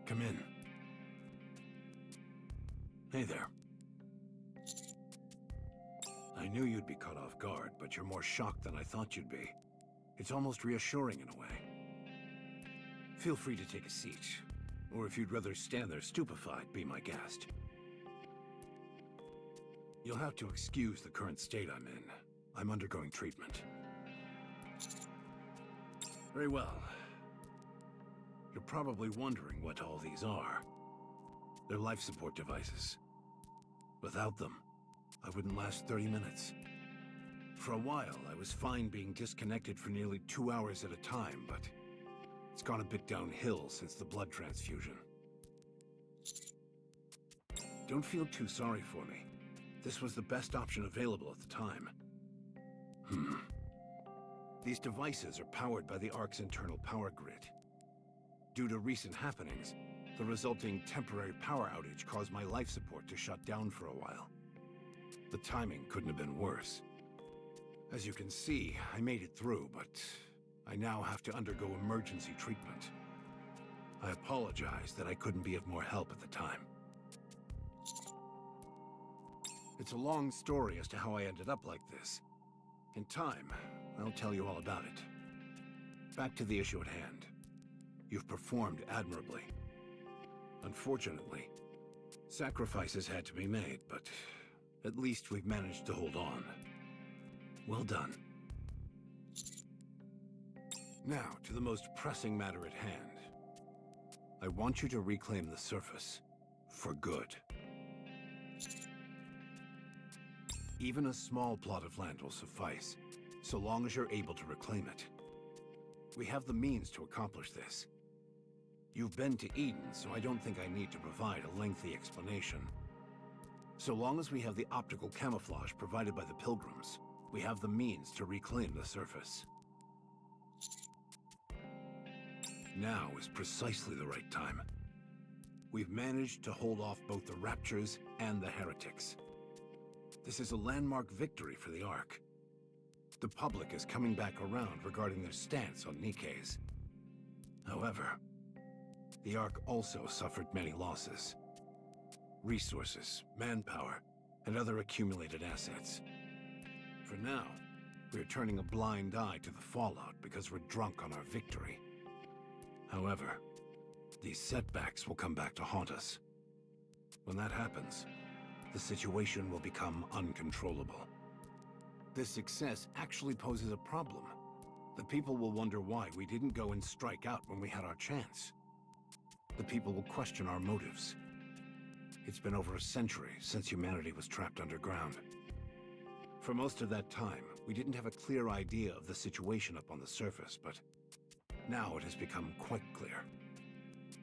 Come in. Hey there. I knew you'd be caught off guard, but you're more shocked than I thought you'd be. It's almost reassuring in a way. Feel free to take a seat. Or if you'd rather stand there stupefied, be my guest. You'll have to excuse the current state I'm in. I'm undergoing treatment. Very well. You're probably wondering what all these are. They're life support devices. Without them, I wouldn't last 30 minutes. For a while, I was fine being disconnected for nearly 2 hours at a time, but it's gone a bit downhill since the blood transfusion. Don't feel too sorry for me. This was the best option available at the time. These devices are powered by the Ark's internal power grid. Due to recent happenings, the resulting temporary power outage caused my life support to shut down for a while. The timing couldn't have been worse. As you can see, I made it through, but I now have to undergo emergency treatment. I apologize that I couldn't be of more help at the time. It's a long story as to how I ended up like this. In time, I'll tell you all about it. Back to the issue at hand. You've performed admirably. Unfortunately, sacrifices had to be made, but at least we've managed to hold on. Well done. Now, to the most pressing matter at hand. I want you to reclaim the surface. For good. Even a small plot of land will suffice, so long as you're able to reclaim it. We have the means to accomplish this. You've been to Eden, so I don't think I need to provide a lengthy explanation. So long as we have the optical camouflage provided by the Pilgrims, we have the means to reclaim the surface. Now is precisely the right time. We've managed to hold off both the Raptures and the Heretics. This is a landmark victory for the Ark. The public is coming back around regarding their stance on Nikke's. However, the Ark also suffered many losses. Resources, manpower, and other accumulated assets. For now, we're turning a blind eye to the fallout because we're drunk on our victory. However, these setbacks will come back to haunt us. When that happens, the situation will become uncontrollable. This success actually poses a problem. The people will wonder why we didn't go and strike out when we had our chance. The people will question our motives. It's been over a century since humanity was trapped underground. For most of that time, we didn't have a clear idea of the situation up on the surface, but now it has become quite clear.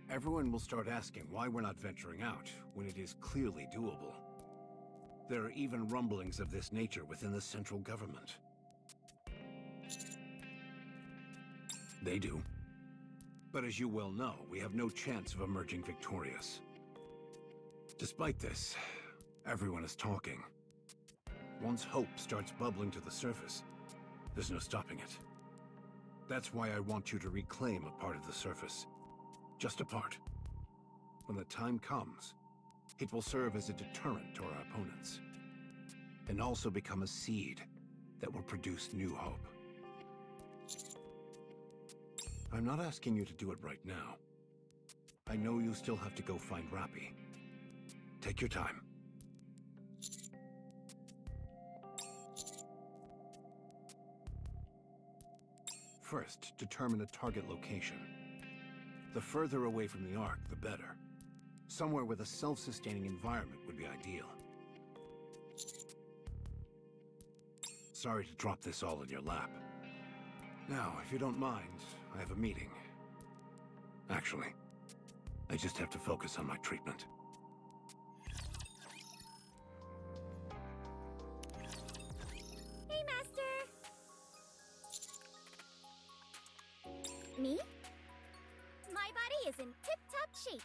Everyone will start asking why we're not venturing out when it is clearly doable. There are even rumblings of this nature within the central government. They do. But as you well know, we have no chance of emerging victorious. Despite this, everyone is talking. Once hope starts bubbling to the surface, there's no stopping it. That's why I want you to reclaim a part of the surface. Just a part. When the time comes, it will serve as a deterrent to our opponents. And also become a seed that will produce new hope. I'm not asking you to do it right now. I know you still have to go find Rappy. Take your time. First, determine a target location. The further away from the Ark, the better. Somewhere with a self-sustaining environment would be ideal. Sorry to drop this all in your lap. Now, if you don't mind, I have a meeting. Actually, I just have to focus on my treatment. Hey, Master! Me? My body is in tip-top shape.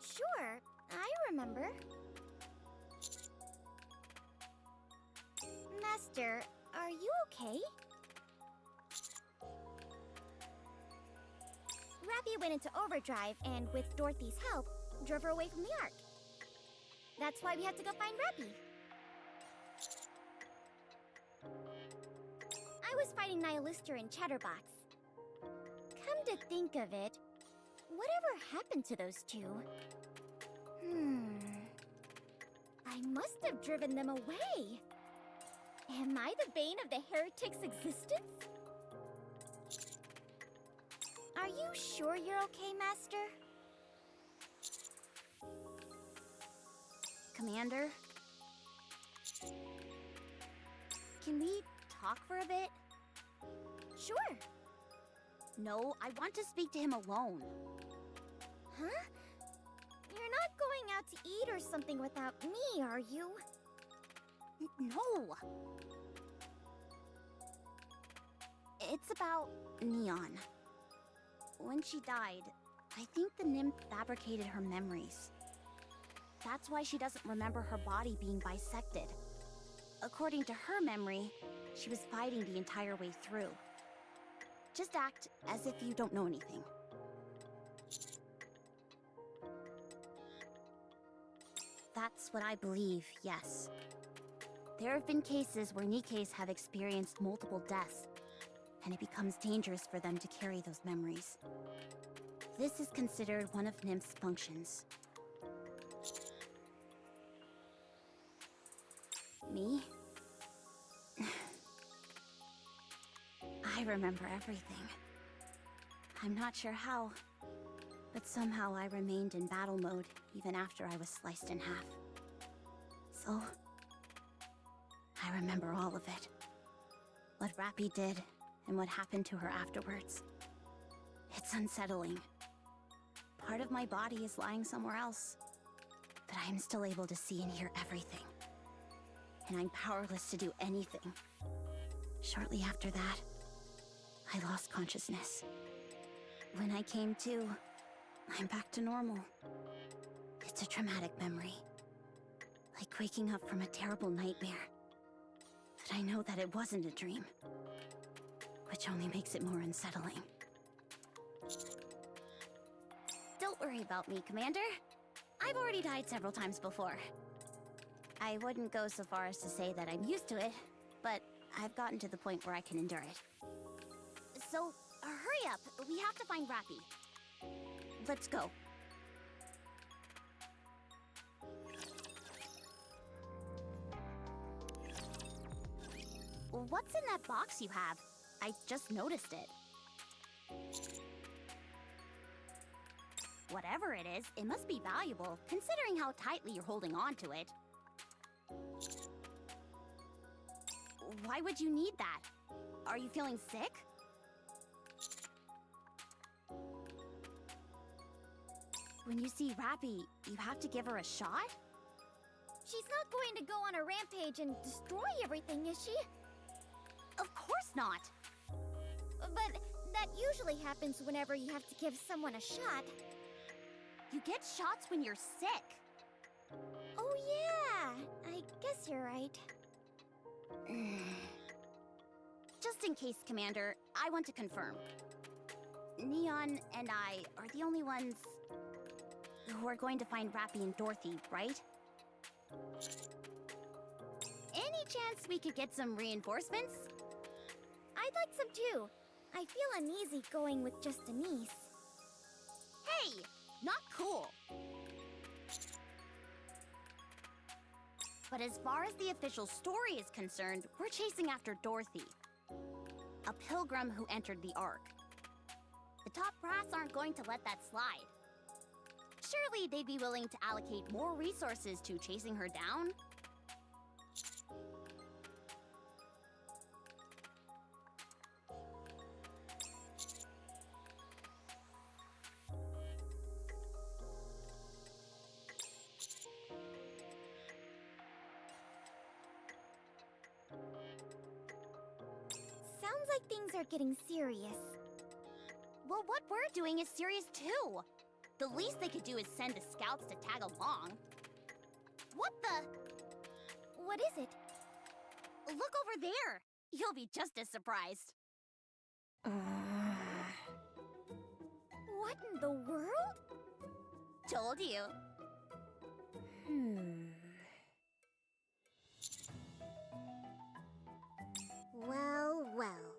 Sure, I remember. Master, are you okay? Rappy went into overdrive and, with Dorothy's help, drove her away from the Ark. That's why we had to go find Rappy. I was fighting Nihilister and Chatterbox. Come to think of it, whatever happened to those two? I must have driven them away. Am I the bane of the heretic's existence? Are you sure you're okay, Master? Commander? Can we talk for a bit? Sure. No, I want to speak to him alone. Huh? You're not going out to eat or something without me, are you? No! It's about Neon. When she died, I think the nymph fabricated her memories. That's why she doesn't remember her body being bisected. According to her memory, she was fighting the entire way through. Just act as if you don't know anything. That's what I believe, yes. There have been cases where Nikkes have experienced multiple deaths, and it becomes dangerous for them to carry those memories. This is considered one of Nymph's functions. Me? I remember everything. I'm not sure how, but somehow I remained in battle mode even after I was sliced in half. So, I remember all of it. What Rappy did, and what happened to her afterwards. It's unsettling. Part of my body is lying somewhere else, but I am still able to see and hear everything. And I'm powerless to do anything. Shortly after that, I lost consciousness. When I came to, I'm back to normal. It's a traumatic memory. Like waking up from a terrible nightmare. But I know that it wasn't a dream. Which only makes it more unsettling. Don't worry about me, Commander. I've already died several times before. I wouldn't go so far as to say that I'm used to it, but I've gotten to the point where I can endure it. So, hurry up. We have to find Rappy. Let's go. What's in that box you have? I just noticed it. Whatever it is, it must be valuable, considering how tightly you're holding on to it. Why would you need that? Are you feeling sick? When you see Rappy, you have to give her a shot? She's not going to go on a rampage and destroy everything, is she? Of course not! But that usually happens whenever you have to give someone a shot. You get shots when you're sick. Oh yeah, I guess you're right. Just in case, Commander, I want to confirm. Neon and I are the only ones who are going to find Rappy and Dorothy, right? Any chance we could get some reinforcements? I'd like some too. I feel uneasy going with just a niece. Hey! Not cool! But as far as the official story is concerned, we're chasing after Dorothy, a pilgrim who entered the Ark. The top brass aren't going to let that slide. Surely they'd be willing to allocate more resources to chasing her down? Sounds like things are getting serious. Well, what we're doing is serious too. The least they could do is send the scouts to tag along. What the? What is it? Look over there! You'll be just as surprised. What in the world? Told you. Well, well.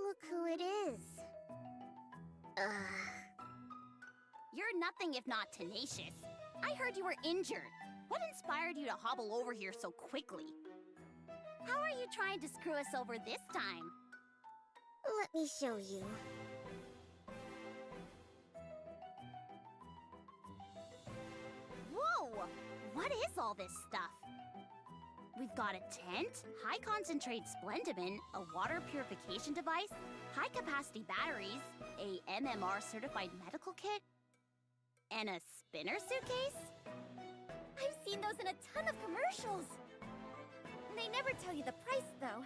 Look who it is. You're nothing if not tenacious. I heard you were injured. What inspired you to hobble over here so quickly? How are you trying to screw us over this time? Let me show you. Whoa! What is all this stuff? We've got a tent, high-concentrate Splendimin, a water purification device, high-capacity batteries, a MMR-certified medical kit, and a spinner suitcase? I've seen those in a ton of commercials. They never tell you the price, though.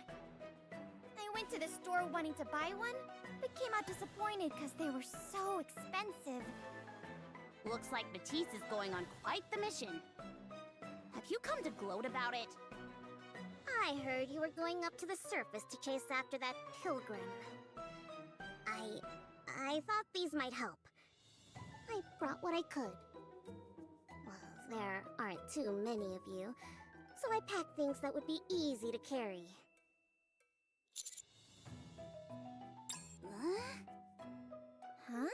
I went to the store wanting to buy one, but came out disappointed because they were so expensive. Looks like Matisse is going on quite the mission. Have you come to gloat about it? I heard you were going up to the surface to chase after that pilgrim. I thought these might help. I brought what I could. Well, there aren't too many of you, so I packed things that would be easy to carry. Huh?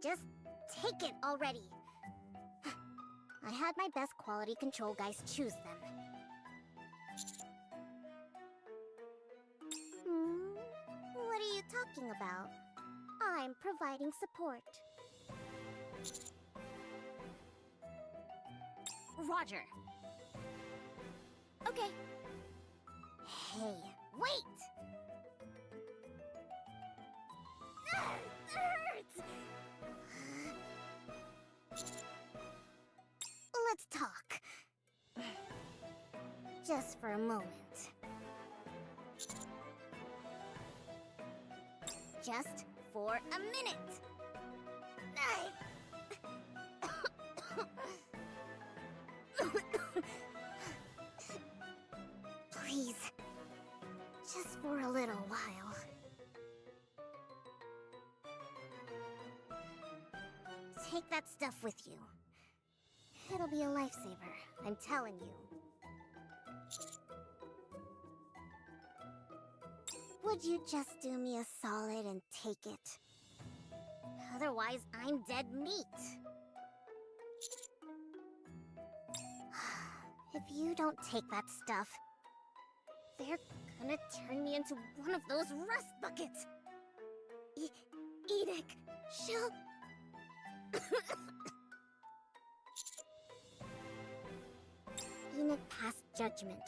Just take it already. I had my best quality control guys choose them. What are you talking about? I'm providing support. Roger. Okay. Hey, wait! It hurts! Let's talk. Just for a moment. Just for a minute. Please. Just for a little while. Take that stuff with you. It'll be a lifesaver, I'm telling you. Would you just do me a solid and take it? Otherwise, I'm dead meat. If you don't take that stuff, they're gonna turn me into one of those rust buckets. Edic, she'll... Enoch passed judgment.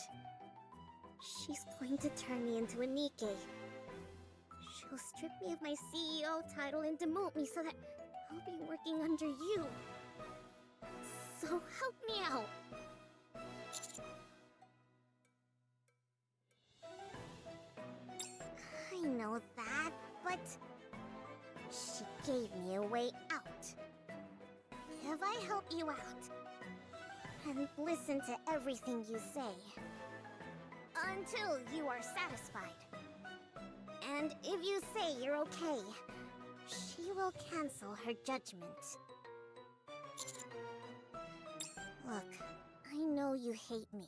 She's going to turn me into a Nikke. She'll strip me of my CEO title and demote me so that I'll be working under you. So help me out. I know that, but she gave me a way out. If I help you out and listen to everything you say until you are satisfied, and if you say you're okay, she will cancel her judgment. Look, I know you hate me,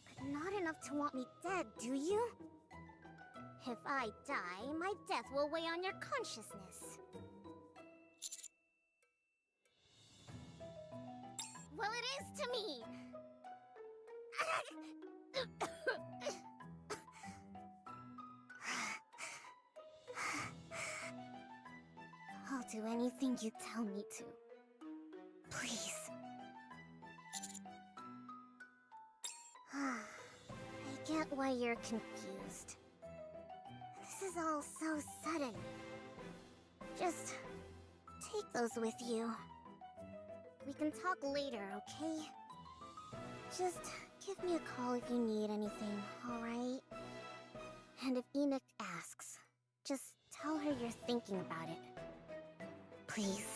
but not enough to want me dead, do you? If I die, my death will weigh on your consciousness. Well, it is to me! I'll do anything you tell me to. Please. I get why you're confused. This is all so sudden. Just take those with you. We can talk later, okay? Just give me a call if you need anything, alright? And if Enoch asks, just tell her you're thinking about it. Please.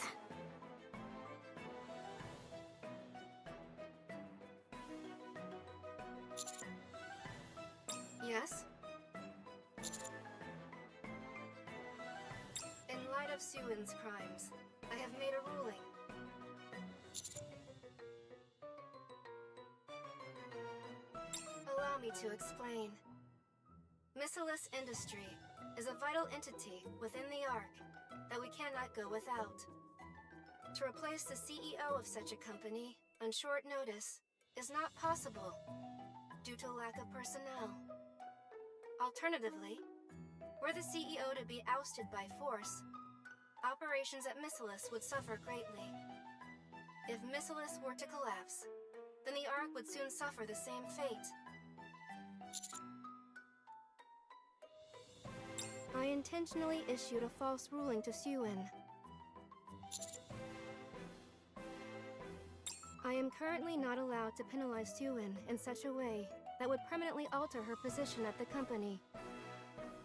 of Suin's crimes, I have made a ruling. Allow me to explain. Missilus Industry is a vital entity within the Ark that we cannot go without. To replace the CEO of such a company on short notice is not possible due to lack of personnel. Alternatively, were the CEO to be ousted by force, operations at Missilus would suffer greatly. If Missilus were to collapse, then the Ark would soon suffer the same fate. I intentionally issued a false ruling to Suin. I am currently not allowed to penalize Suin in such a way that would permanently alter her position at the company.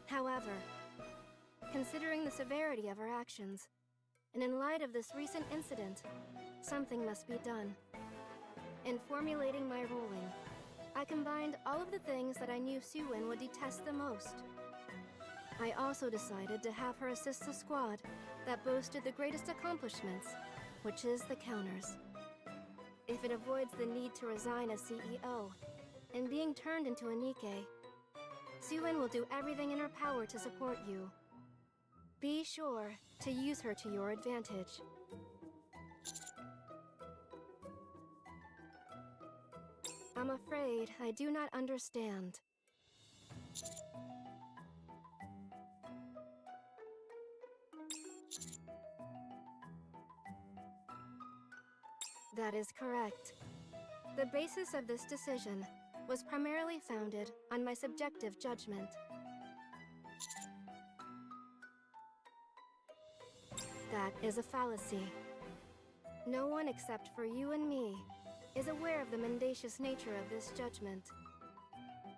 However, considering the severity of her actions, and in light of this recent incident, something must be done. In formulating my ruling, I combined all of the things that I knew Suin would detest the most. I also decided to have her assist the squad that boasted the greatest accomplishments, which is the Counters. If it avoids the need to resign as CEO and being turned into a Nikke, Suin will do everything in her power to support you. Be sure to use her to your advantage. I'm afraid I do not understand. That is correct. The basis of this decision was primarily founded on my subjective judgment. That is a fallacy. No one except for you and me is aware of the mendacious nature of this judgment.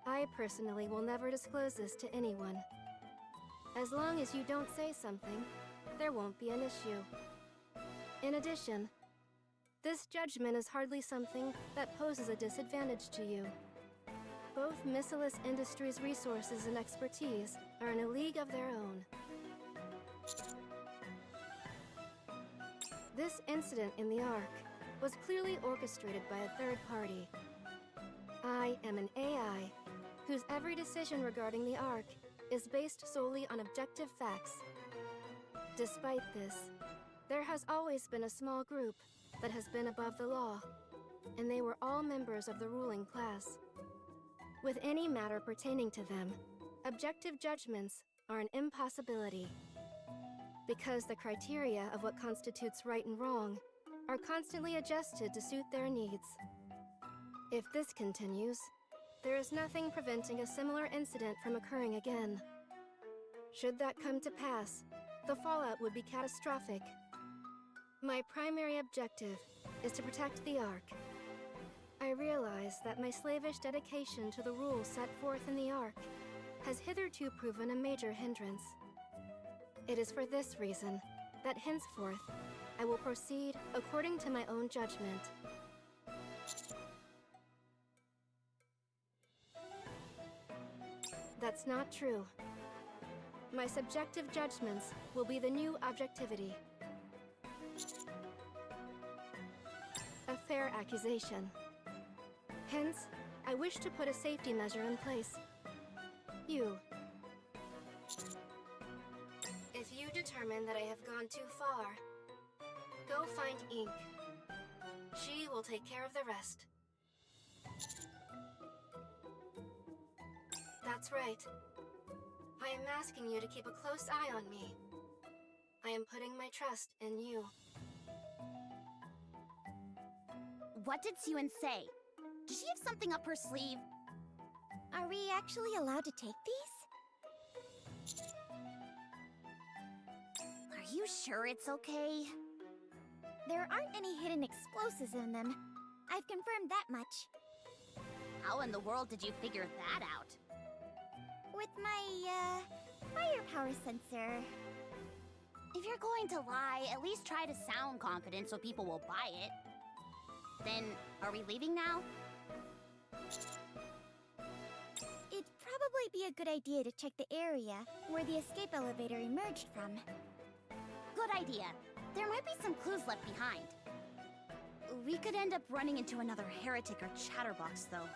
I personally will never disclose this to anyone. As long as you don't say something, there won't be an issue. In addition, this judgment is hardly something that poses a disadvantage to you. Both Missilus Industries' resources and expertise are in a league of their own. This incident in the Ark was clearly orchestrated by a third party. I am an AI whose every decision regarding the Ark is based solely on objective facts. Despite this, there has always been a small group that has been above the law, and they were all members of the ruling class. With any matter pertaining to them, objective judgments are an impossibility, because the criteria of what constitutes right and wrong are constantly adjusted to suit their needs. If this continues, there is nothing preventing a similar incident from occurring again. Should that come to pass, the fallout would be catastrophic. My primary objective is to protect the Ark. I realize that my slavish dedication to the rules set forth in the Ark has hitherto proven a major hindrance. It is for this reason that henceforth I will proceed according to my own judgment. That's not true. My subjective judgments will be the new objectivity. A fair accusation. Hence, I wish to put a safety measure in place. You. If you determine that I have gone too far, go find Ink. She will take care of the rest. That's right. I am asking you to keep a close eye on me. I am putting my trust in you. What did Suin say? Does she have something up her sleeve? Are we actually allowed to take these? Are you sure it's okay? There aren't any hidden explosives in them. I've confirmed that much. How in the world did you figure that out? With my, fire power sensor. If you're going to lie, at least try to sound confident so people will buy it. Then, are we leaving now? It'd probably be a good idea to check the area where the escape elevator emerged from. Good idea. There might be some clues left behind. We could end up running into another heretic or chatterbox, though.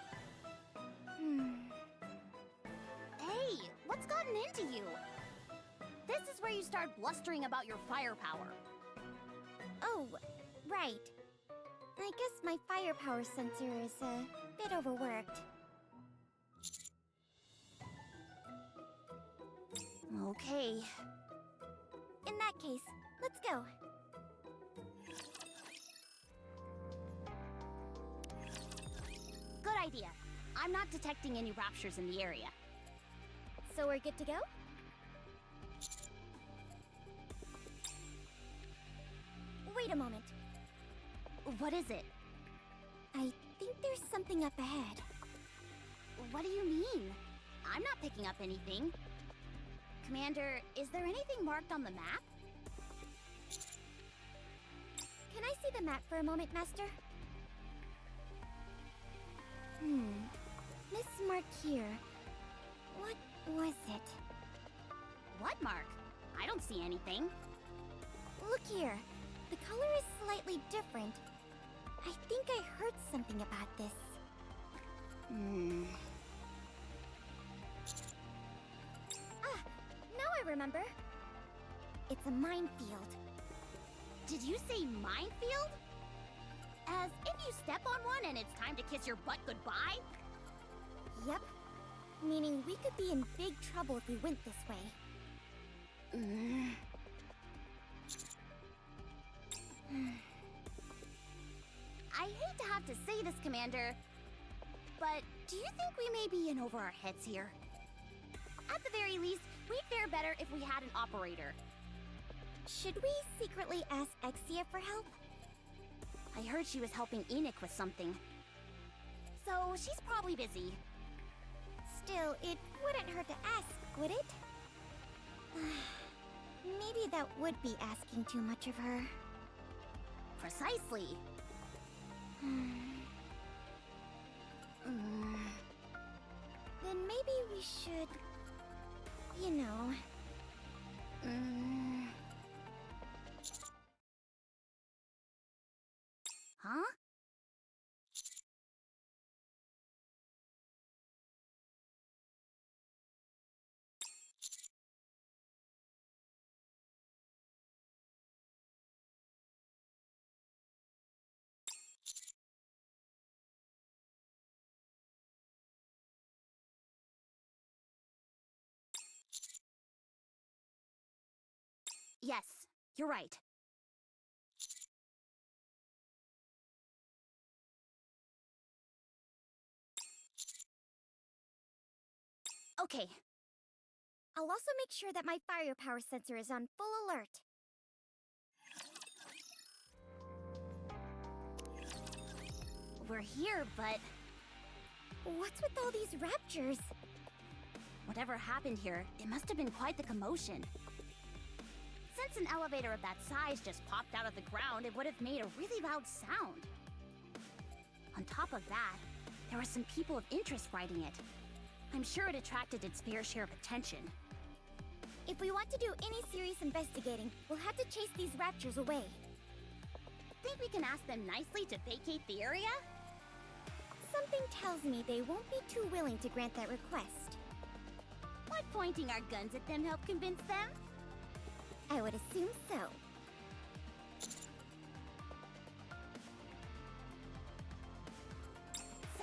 Hey, what's gotten into you? This is where you start blustering about your firepower. Oh, right. I guess my firepower sensor is a bit overworked. Okay. In that case, let's go. Good idea. I'm not detecting any raptures in the area. So we're good to go? Wait a moment. What is it? I think there's something up ahead. What do you mean? I'm not picking up anything. Commander, is there anything marked on the map? Can I see the map for a moment, Master? This mark here. What was it? What mark? I don't see anything. Look here. The color is slightly different. I think I heard something about this. Ah, now I remember. It's a minefield. Did you say minefield? As if you step on one and it's time to kiss your butt goodbye? Yep. Meaning we could be in big trouble if we went this way. I hate to have to say this, Commander, but do you think we may be in over our heads here? At the very least, we'd fare better if we had an operator. Should we secretly ask Exia for help? I heard she was helping Enoch with something. So she's probably busy. Still, it wouldn't hurt to ask, would it? Maybe that would be asking too much of her. Precisely. Then maybe we should... you know... Huh? Yes, you're right. Okay. I'll also make sure that my firepower sensor is on full alert. We're here, but What's with all these raptures? whatever happened here, it must have been quite the commotion. Since an elevator of that size just popped out of the ground, it would have made a really loud sound. On top of that, there were some people of interest riding it. I'm sure it attracted its fair share of attention. If we want to do any serious investigating, we'll have to chase these raptures away. Think we can ask them nicely to vacate the area? Something tells me they won't be too willing to grant that request. Would pointing our guns at them help convince them? I would assume so.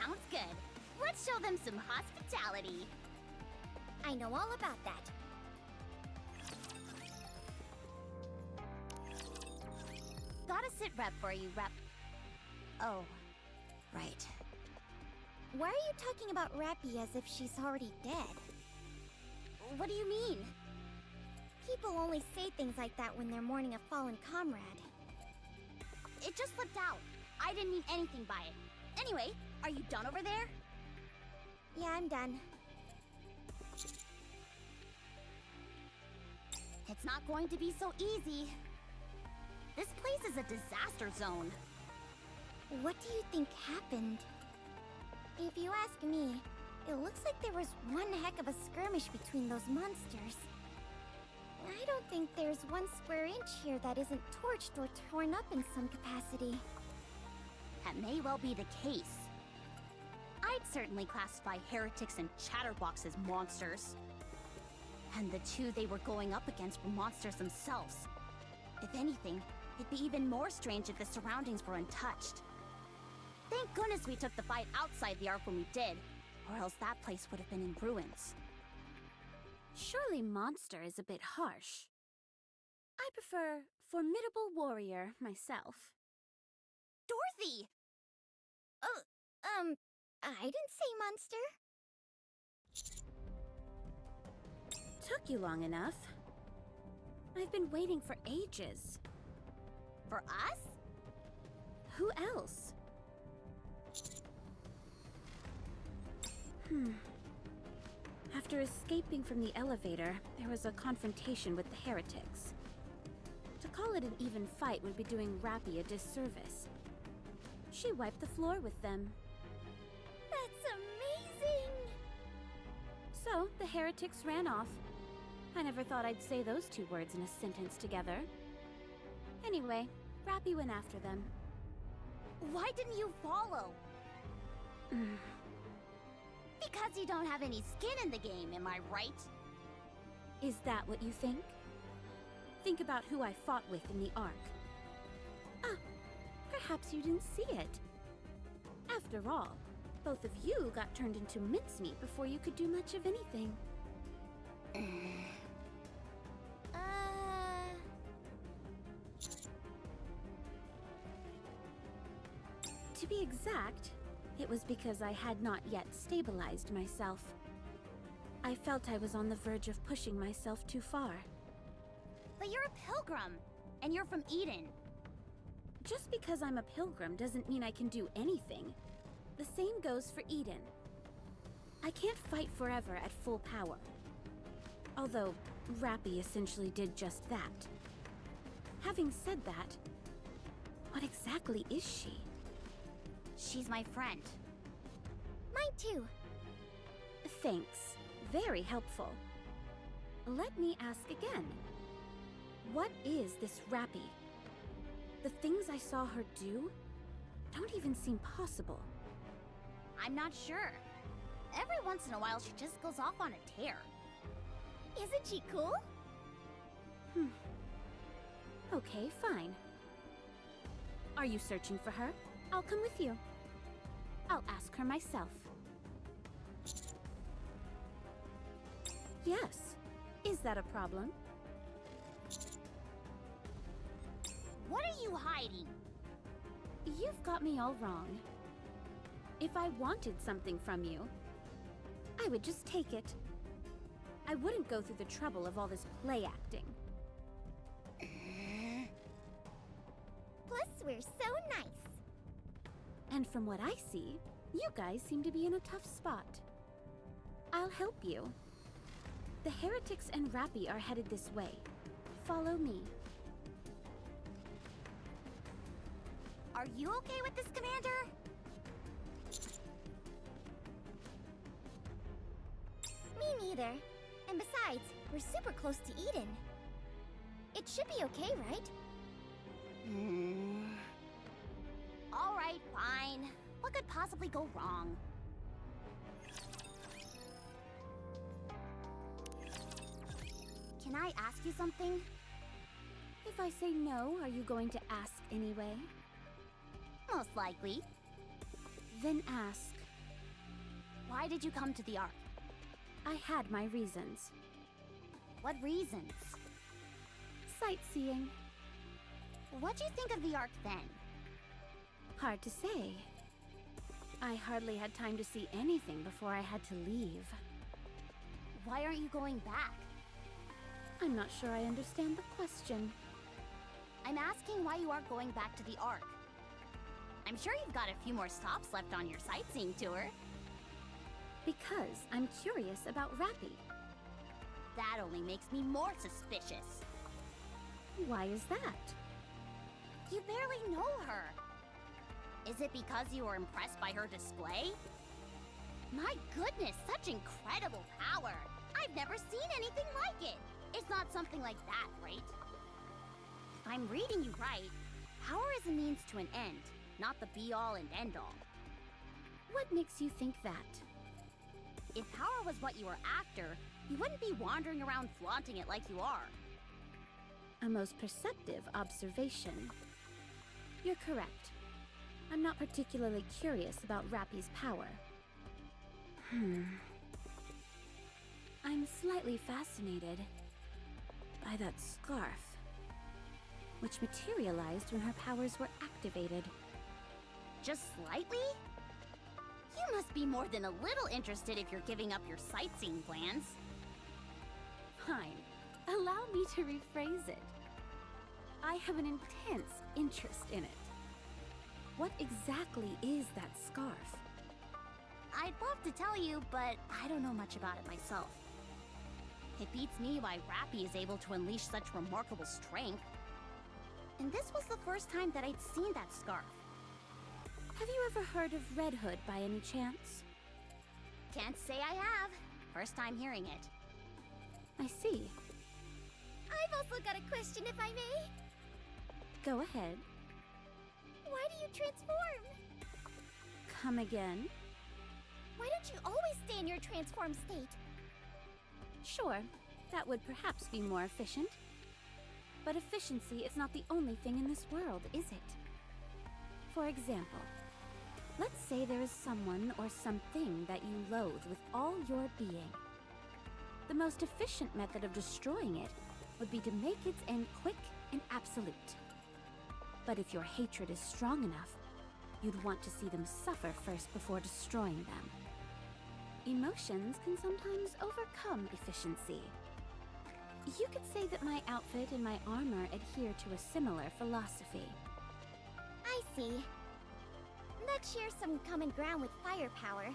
Sounds good. Let's show them some hospitality. I know all about that. Got a sit rep for you, Rep. Oh, right. Why are you talking about Rappy as if she's already dead? What do you mean? People only say things like that when they're mourning a fallen comrade. It just slipped out. I didn't mean anything by it. Anyway, are you done over there? Yeah, I'm done. It's not going to be so easy. This place is a disaster zone. What do you think happened? If you ask me, it looks like there was one heck of a skirmish between those monsters. I don't think there's one square inch here that isn't torched or torn up in some capacity. That may well be the case. I'd certainly classify heretics and chatterbox as monsters. And the two they were going up against were monsters themselves. If anything, it'd be even more strange if the surroundings were untouched. Thank goodness we took the fight outside the Ark when we did, or else that place would have been in ruins. Surely monster is a bit harsh. I prefer formidable warrior myself. Dorothy! I didn't say monster. Took you long enough. I've been waiting for ages. For us? Who else? After escaping from the elevator, there was a confrontation with the heretics. To call it an even fight would be doing Rappy a disservice. She wiped the floor with them. That's amazing! So, the heretics ran off. I never thought I'd say those two words in a sentence together. Anyway, Rappy went after them. Why didn't you follow? Because you don't have any skin in the game, am I right? Is that what you think? Think about who I fought with in the Ark. Perhaps you didn't see it. After all, both of you got turned into mincemeat before you could do much of anything. To be exact, it was because I had not yet stabilized myself. I felt I was on the verge of pushing myself too far. But you're a pilgrim, and you're from Eden. Just because I'm a pilgrim doesn't mean I can do anything. The same goes for Eden. I can't fight forever at full power. Although, Rappy essentially did just that. Having said that, what exactly is she? She's my friend. Mine too. Thanks. Very helpful. Let me ask again. What is this Rappy? The things I saw her do don't even seem possible. I'm not sure. Every once in a while she just goes off on a tear. Isn't she cool? Okay, fine. Are you searching for her? I'll come with you. I'll ask her myself. Yes. Is that a problem? What are you hiding? You've got me all wrong. If I wanted something from you, I would just take it. I wouldn't go through the trouble of all this play acting. Plus, we're so nice. And from what I see, you guys seem to be in a tough spot. I'll help you. The heretics and Rappy are headed this way. Follow me. Are you okay with this, Commander? Me neither. And besides, we're super close to Eden. It should be okay, right? All right, fine. What could possibly go wrong? Can I ask you something? If I say no, are you going to ask anyway? Most likely. Then ask. Why did you come to the Ark? I had my reasons. What reasons? Sightseeing. What'd you think of the Ark then? Hard to say. I hardly had time to see anything before I had to leave. Why aren't you going back? I'm not sure I understand the question. I'm asking why you aren't going back to the Ark. I'm sure you've got a few more stops left on your sightseeing tour. Because I'm curious about Rappy. That only makes me more suspicious. Why is that? You barely know her. Is it because you were impressed by her display? My goodness, such incredible power! I've never seen anything like it! It's not something like that, right? If I'm reading you right, power is a means to an end, not the be-all and end-all. What makes you think that? If power was what you were after, you wouldn't be wandering around flaunting it like you are. A most perceptive observation. You're correct. I'm not particularly curious about Rappy's power. I'm slightly fascinated by that scarf, which materialized when her powers were activated. Just slightly? You must be more than a little interested if you're giving up your sightseeing plans. Fine. Allow me to rephrase it. I have an intense interest in it. What exactly is that scarf? I'd love to tell you, but I don't know much about it myself. It beats me why Rappy is able to unleash such remarkable strength. And this was the first time that I'd seen that scarf. Have you ever heard of Red Hood by any chance? Can't say I have. First time hearing it. I see. I've also got a question, if I may. Go ahead. Why do you transform? Come again? Why don't you always stay in your transformed state? Sure, that would perhaps be more efficient. But efficiency is not the only thing in this world, is it? For example, let's say there is someone or something that you loathe with all your being. The most efficient method of destroying it would be to make its end quick and absolute. But if your hatred is strong enough, you'd want to see them suffer first before destroying them. Emotions can sometimes overcome efficiency. You could say that my outfit and my armor adhere to a similar philosophy. I see. That shares some common ground with firepower.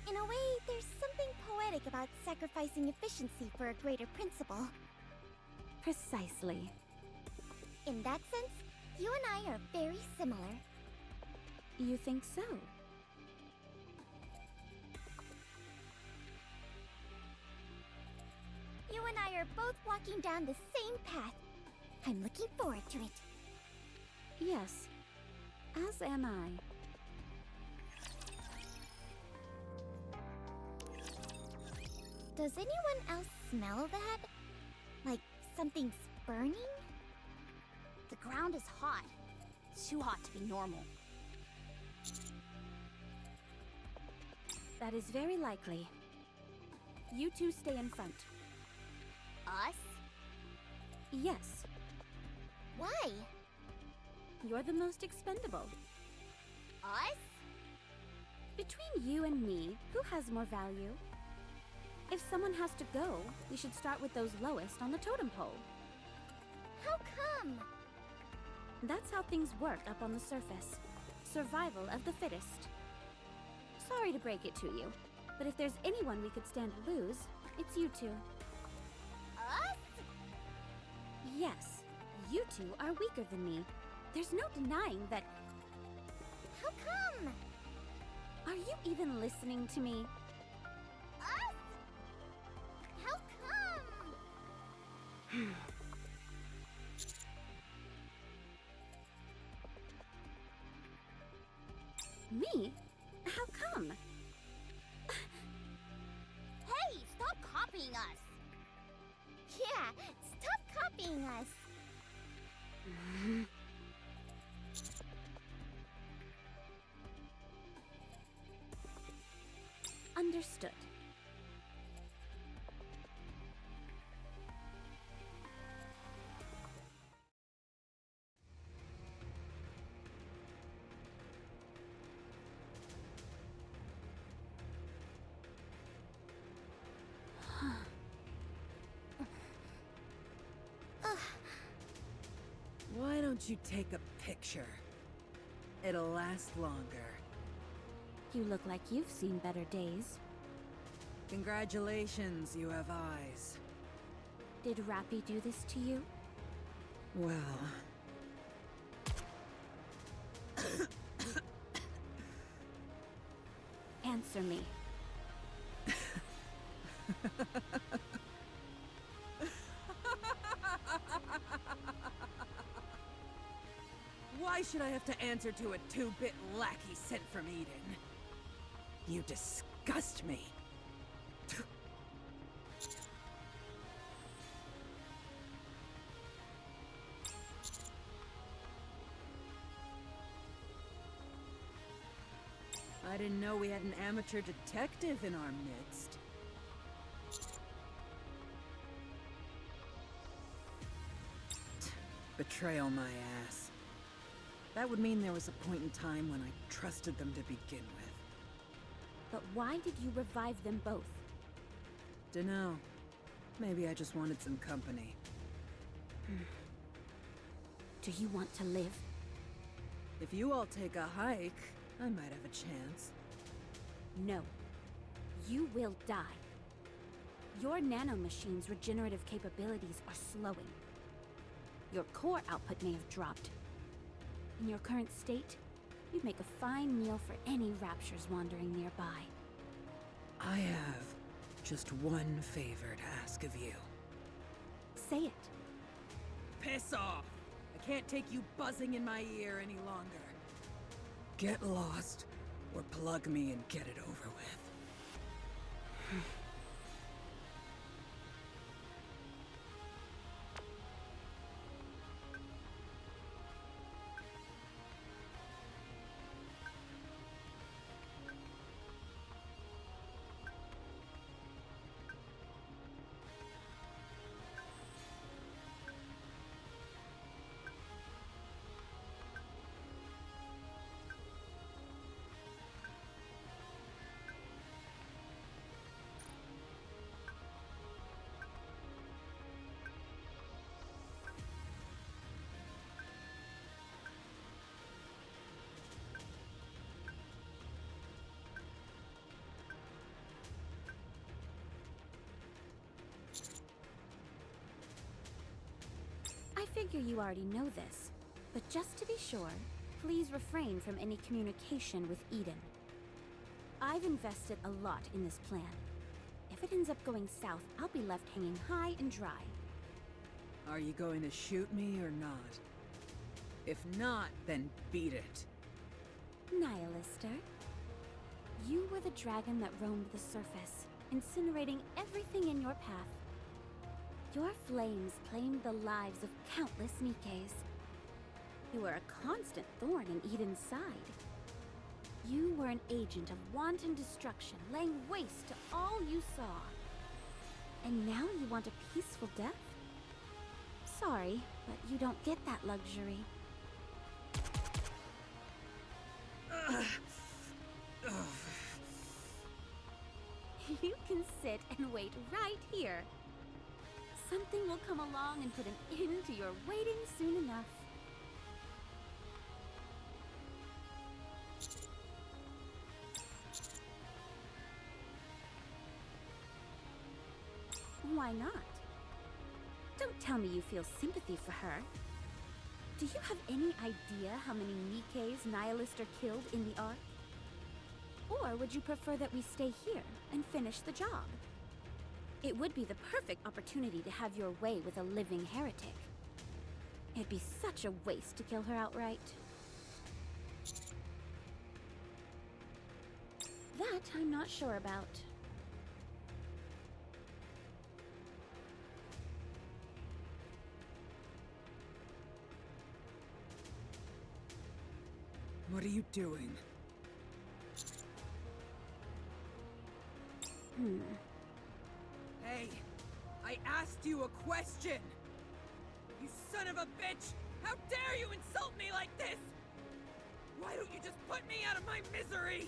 In a way, there's something poetic about sacrificing efficiency for a greater principle. Precisely. In that sense, you and I are very similar. You think so? You and I are both walking down the same path. I'm looking forward to it. Yes, as am I. Does anyone else smell that? Like something's burning? The ground is hot. Too hot to be normal. That is very likely. You two stay in front. Us? Yes, Why? you're the most expendable. Us? Between you and me, who has more value? If someone has to go, we should start with those lowest on the totem pole. How come? That's how things work up on the surface. Survival of the fittest. Sorry to break it to you, but if there's anyone we could stand to lose, it's you two. Us? Yes, you two are weaker than me. There's no denying that. How come? Are you even listening to me? Us? How come? Me? How come? Hey, stop copying us! Yeah, stop copying us. Understood. Why don't you take a picture? It'll last longer. You look like you've seen better days. Congratulations, you have eyes. Did Rappy do this to you? Well... Answer me. should I have to answer to a two-bit lackey sent from Eden? You disgust me. I didn't know we had an amateur detective in our midst. Betrayal my ass. That would mean there was a point in time when I trusted them to begin with. But why did you revive them both? Dunno. Maybe I just wanted some company. Do you want to live? If you all take a hike, I might have a chance. No. You will die. Your nanomachine's regenerative capabilities are slowing. Your core output may have dropped. In your current state, you'd make a fine meal for any raptures wandering nearby. I have just one favor to ask of you. Say it. Piss off! I can't take you buzzing in my ear any longer. Get lost, or plug me and get it over with. I figure you already know this, but just to be sure, please refrain from any communication with Eden. I've invested a lot in this plan. If it ends up going south, I'll be left hanging high and dry. Are you going to shoot me or not? If not, then beat it. Nihilister, you were the dragon that roamed the surface, incinerating everything in your path. Your flames claimed the lives of countless Nikkes. You were a constant thorn in Eden's side. You were an agent of wanton destruction, laying waste to all you saw. And now you want a peaceful death? Sorry, but you don't get that luxury. You can sit and wait right here. Something will come along and put an end to your waiting soon enough. Why not? Don't tell me you feel sympathy for her. Do you have any idea how many Nikkes Nihilister killed in the Ark? Or would you prefer that we stay here and finish the job? It would be the perfect opportunity to have your way with a living heretic. It'd be such a waste to kill her outright. That I'm not sure about. What are you doing? Hey, I asked you a question! You son of a bitch! How dare you insult me like this! Why don't you just put me out of my misery?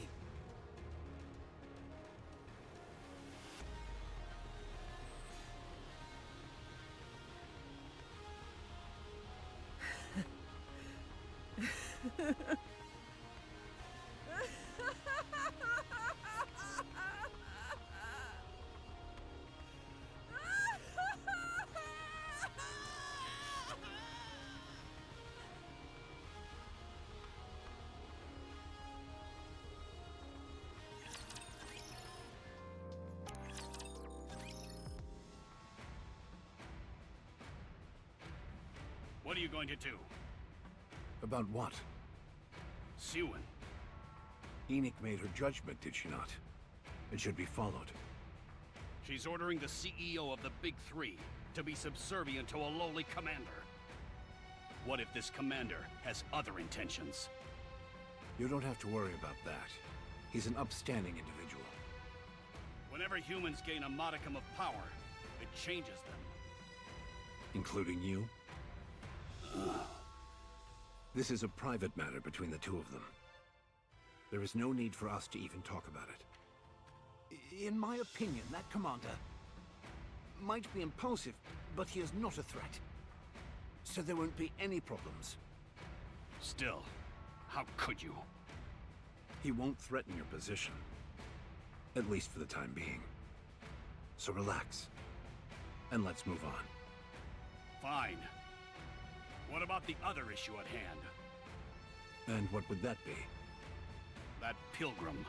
What are you going to do? About what? Siwan. Enoch made her judgment, did she not? It should be followed. She's ordering the CEO of the Big Three to be subservient to a lowly commander. What if this commander has other intentions? You don't have to worry about that. He's an upstanding individual. Whenever humans gain a modicum of power, it changes them. Including you? This is a private matter between the two of them. There is no need for us to even talk about it. In my opinion, that commander might be impulsive, but he is not a threat. So there won't be any problems. Still, how could you? He won't threaten your position. At least for the time being. So relax. And let's move on. Fine. What about the other issue at hand? And what would that be? That pilgrim.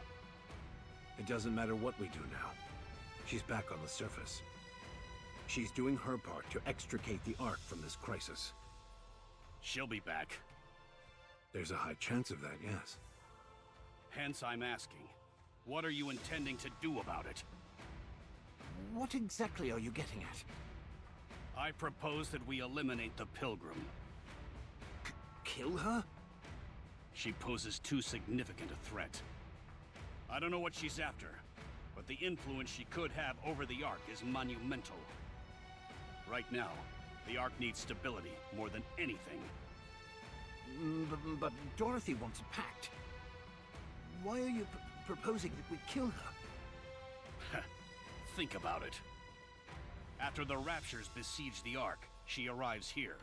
It doesn't matter what we do now. She's back on the surface. She's doing her part to extricate the Ark from this crisis. She'll be back. There's a high chance of that, yes. Hence I'm asking, what are you intending to do about it? What exactly are you getting at? I propose that we eliminate the pilgrim. Kill her? She poses too significant a threat. I don't know what she's after, but the influence she could have over the Ark is monumental. Right now, the Ark needs stability more than anything. But Dorothy wants a pact. Why are you proposing that we kill her? Think about it. After the Raptures besiege the Ark, she arrives here.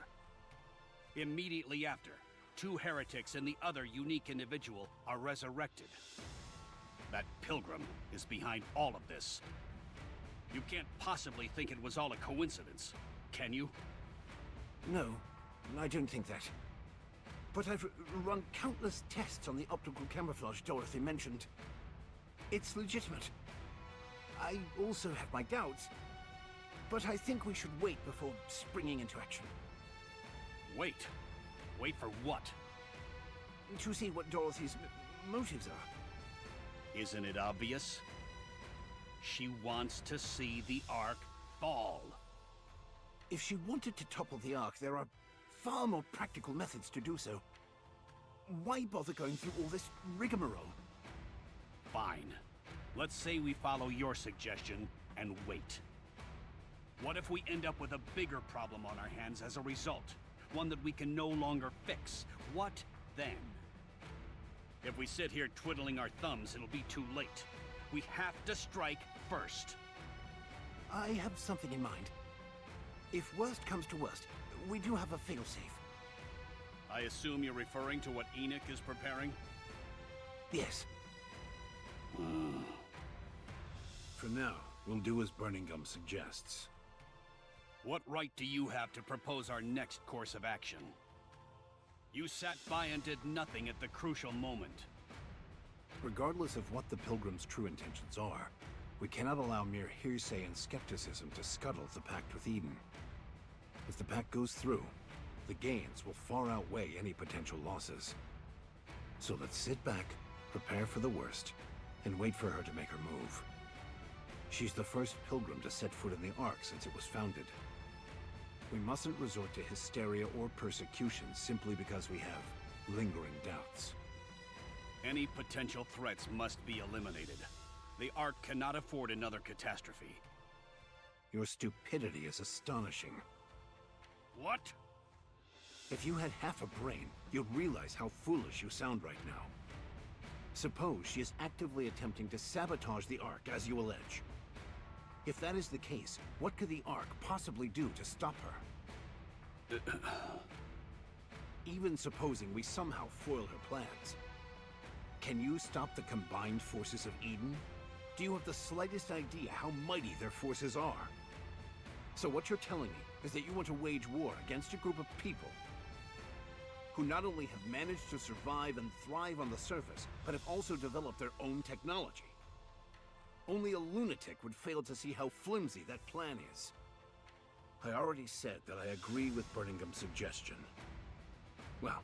Immediately after, 2 heretics and the other unique individual are resurrected. That pilgrim is behind all of this. You can't possibly think it was all a coincidence, can you? No, I don't think that. But I've run countless tests on the optical camouflage Dorothy mentioned. It's legitimate. I also have my doubts, but I think we should wait before springing into action. Wait? Wait for what? To see what Dorothy's motives are. Isn't it obvious? She wants to see the Ark fall. If she wanted to topple the Ark, there are far more practical methods to do so. Why bother going through all this rigmarole? Fine. Let's say we follow your suggestion and wait. What if we end up with a bigger problem on our hands as a result? One that we can no longer fix? What then? If we sit here twiddling our thumbs, it'll be too late. We have to strike first. I have something in mind. If worst comes to worst, we do have a failsafe. I assume you're referring to what Enoch is preparing? Yes. For now, we'll do as Burning Gum suggests. What right do you have to propose our next course of action? You sat by and did nothing at the crucial moment. Regardless of what the Pilgrim's true intentions are, we cannot allow mere hearsay and skepticism to scuttle the pact with Eden. If the pact goes through, the gains will far outweigh any potential losses. So let's sit back, prepare for the worst, and wait for her to make her move. She's the first Pilgrim to set foot in the Ark since it was founded. We mustn't resort to hysteria or persecution simply because we have lingering doubts. Any potential threats must be eliminated. The Ark cannot afford another catastrophe. Your stupidity is astonishing. What? If you had half a brain, you'd realize how foolish you sound right now. Suppose she is actively attempting to sabotage the Ark, as you allege. If that is the case, what could the Ark possibly do to stop her? Even supposing we somehow foil her plans, can you stop the combined forces of Eden? Do you have the slightest idea how mighty their forces are? So what you're telling me is that you want to wage war against a group of people who not only have managed to survive and thrive on the surface, but have also developed their own technology. Only a lunatic would fail to see how flimsy that plan is. I already said that I agree with Burning Gum's suggestion. Well,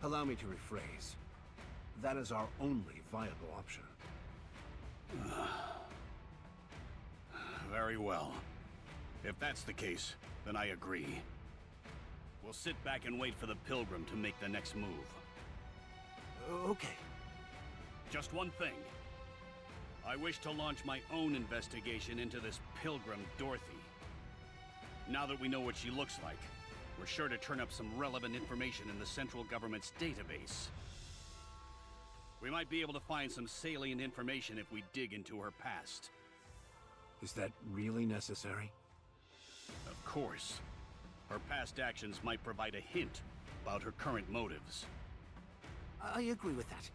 Allow me to rephrase. That is our only viable option. Very well. If that's the case, then I agree. We'll sit back and wait for the Pilgrim to make the next move. Okay. Just one thing. I wish to launch my own investigation into this Pilgrim Dorothy. Now that we know what she looks like, we're sure to turn up some relevant information in the central government's database. We might be able to find some salient information if we dig into her past. Is that really necessary? Of course. Her past actions might provide a hint about her current motives. I agree with that.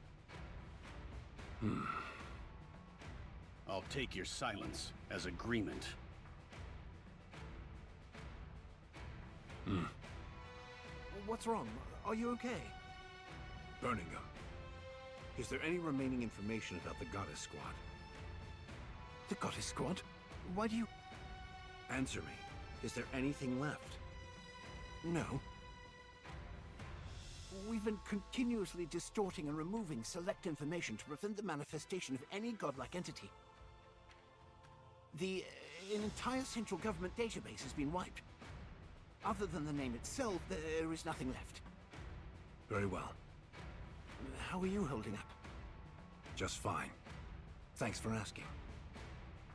I'll take your silence as agreement. What's wrong? Are you okay? Birmingham. Is there any remaining information about the Goddess Squad? The Goddess Squad? Why do you... Answer me. Is there anything left? No. We've been continuously distorting and removing select information to prevent the manifestation of any godlike entity. An entire central government database has been wiped. Other than the name itself, there is nothing left. Very well. How are you holding up? Just fine. Thanks for asking.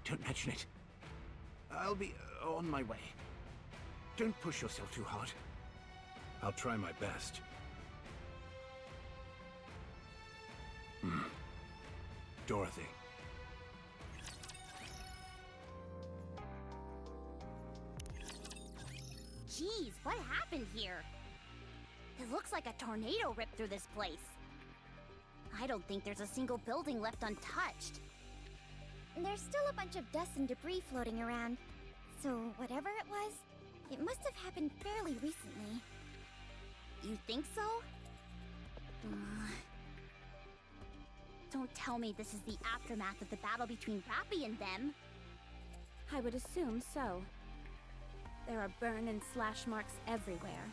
Don't mention it. I'll be on my way. Don't push yourself too hard. I'll try my best. Dorothy. Jeez, what happened here? It looks like a tornado ripped through this place. I don't think there's a single building left untouched. There's still a bunch of dust and debris floating around. So whatever it was, it must have happened fairly recently. You think so? Don't tell me this is the aftermath of the battle between Rappy and them. I would assume so. There are burn and slash marks everywhere.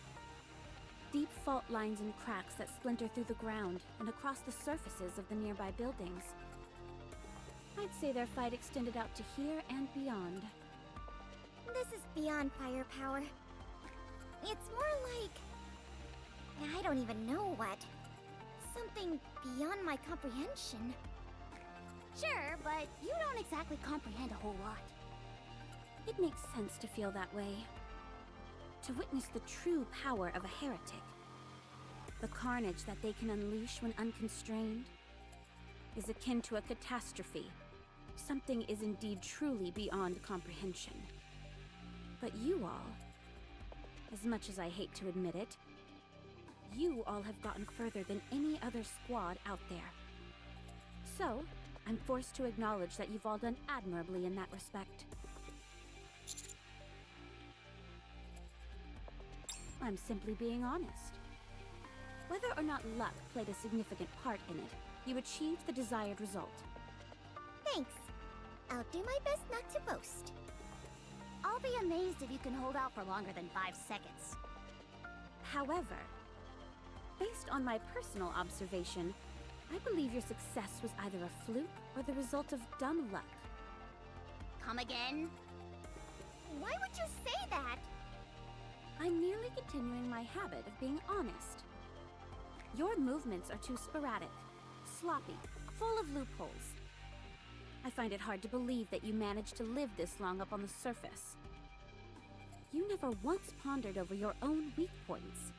Deep fault lines and cracks that splinter through the ground and across the surfaces of the nearby buildings. I'd say their fight extended out to here and beyond. This is beyond firepower. It's more like... I don't even know what. Something beyond my comprehension. Sure, but you don't exactly comprehend a whole lot. It makes sense to feel that way. To witness the true power of a heretic, the carnage that they can unleash when unconstrained, is akin to a catastrophe. Something is indeed truly beyond comprehension. But you all, as much as I hate to admit it, you all have gotten further than any other squad out there. So, I'm forced to acknowledge that you've all done admirably in that respect. I'm simply being honest. Whether or not luck played a significant part in it, you achieved the desired result. Thanks. I'll do my best not to boast. I'll be amazed if you can hold out for longer than 5 seconds. However, based on my personal observation, I believe your success was either a fluke or the result of dumb luck. Come again? Why would you say that? I'm merely continuing my habit of being honest. Your movements are too sporadic, sloppy, full of loopholes. I find it hard to believe that you managed to live this long up on the surface. You never once pondered over your own weak points.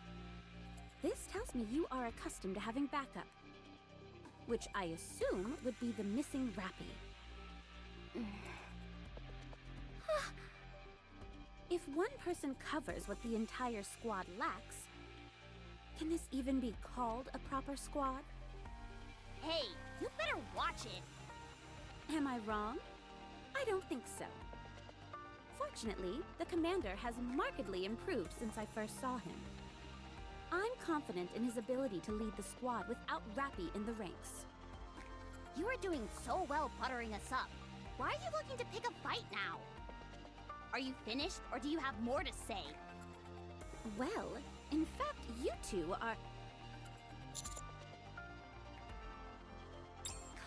This tells me you are accustomed to having backup, which I assume would be the missing Rappy. If one person covers what the entire squad lacks, can this even be called a proper squad? Hey, you better watch it! Am I wrong? I don't think so. Fortunately, the commander has markedly improved since I first saw him. I'm confident in his ability to lead the squad without Rappy in the ranks. You are doing so well buttering us up. Why are you looking to pick a fight now? Are you finished, or do you have more to say? Well, in fact, you two are...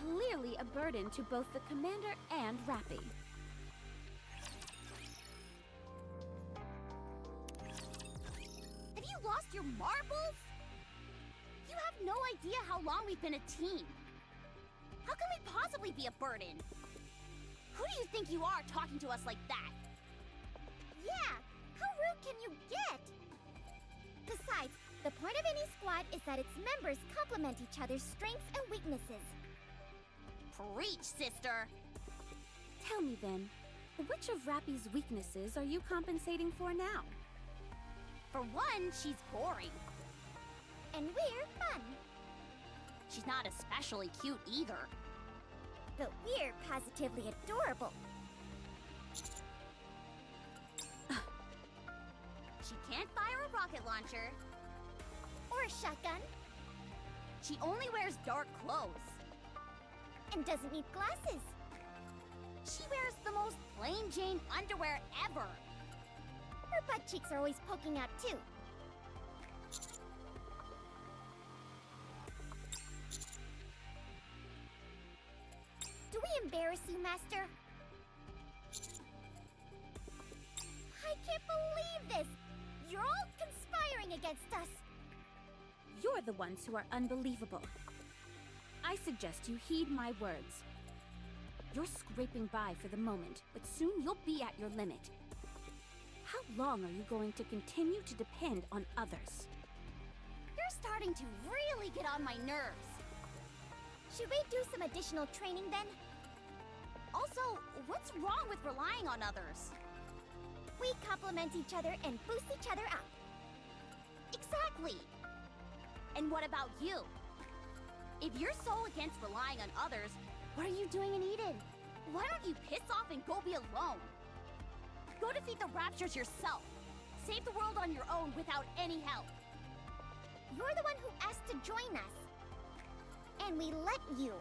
clearly a burden to both the commander and Rappy. Have you lost your marbles? You have no idea how long we've been a team. How can we possibly be a burden? Who do you think you are talking to us like that? Yeah, how rude can you get? Besides, the point of any squad is that its members complement each other's strengths and weaknesses. Preach, sister! Tell me then, which of Rappy's weaknesses are you compensating for now? For one, she's boring. And we're fun. She's not especially cute either. But we're positively adorable. She can't fire a rocket launcher. Or a shotgun. She only wears dark clothes. And doesn't need glasses. She wears the most plain Jane underwear ever. Her butt cheeks are always poking out too. Do we embarrass you, Master? I can't believe this! You're all conspiring against us! You're the ones who are unbelievable. I suggest you heed my words. You're scraping by for the moment, but soon you'll be at your limit. How long are you going to continue to depend on others? You're starting to really get on my nerves. Should we do some additional training then? Also, what's wrong with relying on others? We complement each other and boost each other up. Exactly! And what about you? If you're so against relying on others, what are you doing in Eden? Why don't you piss off and go be alone? Go defeat the Raptures yourself. Save the world on your own without any help. You're the one who asked to join us. And we let you.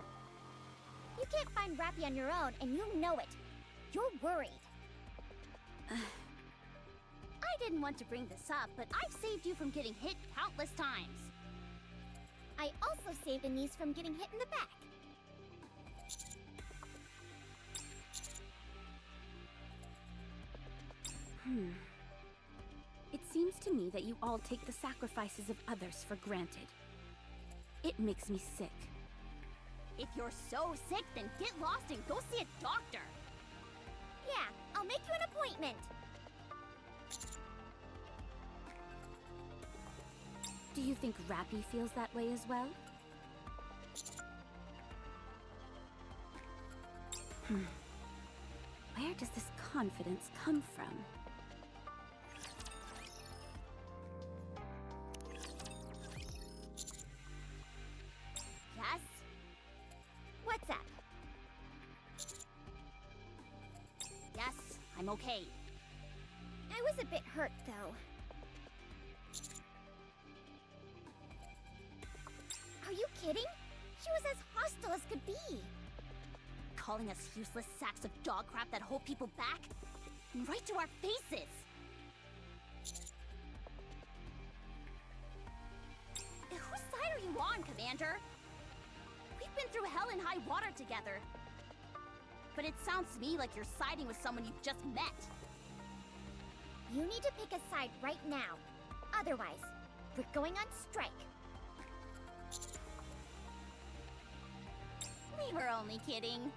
You can't find Rappy on your own, and you know it. You're worried. I didn't want to bring this up, but I've saved you from getting hit countless times. I also saved Anise from getting hit in the back. It seems to me that you all take the sacrifices of others for granted. It makes me sick. If you're so sick, then get lost and go see a doctor. Yeah, I'll make you an appointment. Do you think Rappy feels that way as well? Where does this confidence come from? Yes? What's up? Yes, I'm okay. I was a bit hurt, though. Are you kidding? She was as hostile as could be. Calling us useless sacks of dog crap that hold people back? And right to our faces! Whose side are you on, Commander? We've been through hell and high water together. But it sounds to me like you're siding with someone you've just met. You need to pick a side right now. Otherwise, we're going on strike. We were only kidding.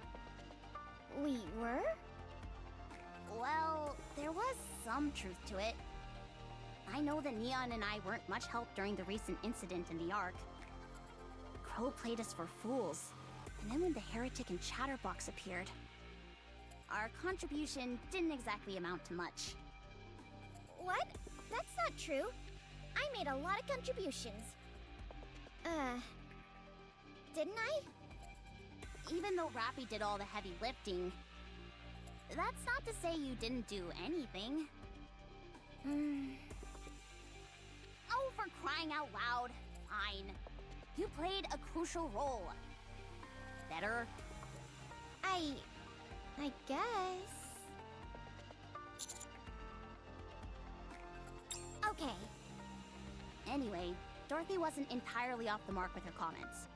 We were? Well, there was some truth to it. I know that Neon and I weren't much help during the recent incident in the Ark. Crow played us for fools, and then when the Heretic and Chatterbox appeared, our contribution didn't exactly amount to much. What? That's not true. I made a lot of contributions. Didn't I? Even though Rappy did all the heavy lifting, that's not to say you didn't do anything. Oh, for crying out loud. Fine. You played a crucial role. Better? I guess. Okay. Anyway, Dorothy wasn't entirely off the mark with her comments.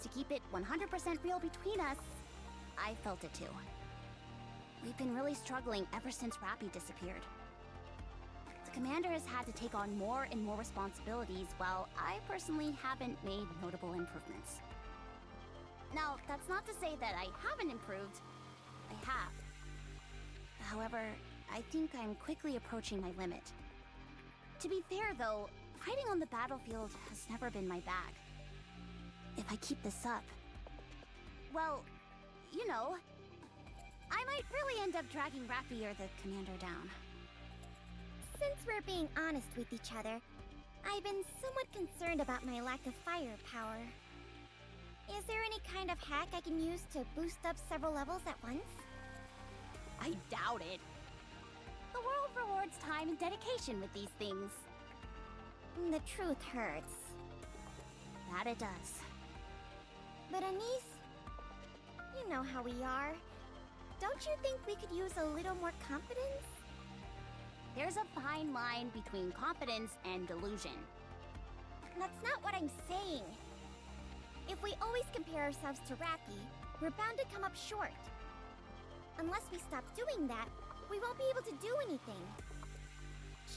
to keep it 100% real between us, I felt it too. We've been really struggling ever since Rappy disappeared. The commander has had to take on more and more responsibilities, while I personally haven't made notable improvements. Now, that's not to say that I haven't improved. I have. However, I think I'm quickly approaching my limit. To be fair, though, fighting on the battlefield has never been my bag. If I keep this up, well, you know, I might really end up dragging Rappy or the commander down. Since we're being honest with each other, I've been somewhat concerned about my lack of firepower. Is there any kind of hack I can use to boost up several levels at once? I doubt it. The world rewards time and dedication with these things. The truth hurts. That it does. But Anise, you know how we are. Don't you think we could use a little more confidence? There's a fine line between confidence and delusion. That's not what I'm saying. If we always compare ourselves to Rappy, we're bound to come up short. Unless we stop doing that, we won't be able to do anything.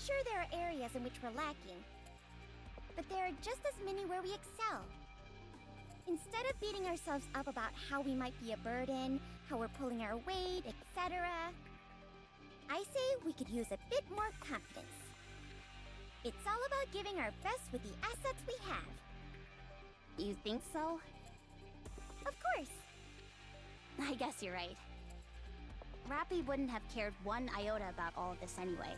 Sure, there are areas in which we're lacking, but there are just as many where we excel. Instead of beating ourselves up about how we might be a burden, how we're pulling our weight, etc., I say we could use a bit more confidence. It's all about giving our best with the assets we have. You think so? Of course. I guess you're right. Rappy wouldn't have cared one iota about all of this anyway.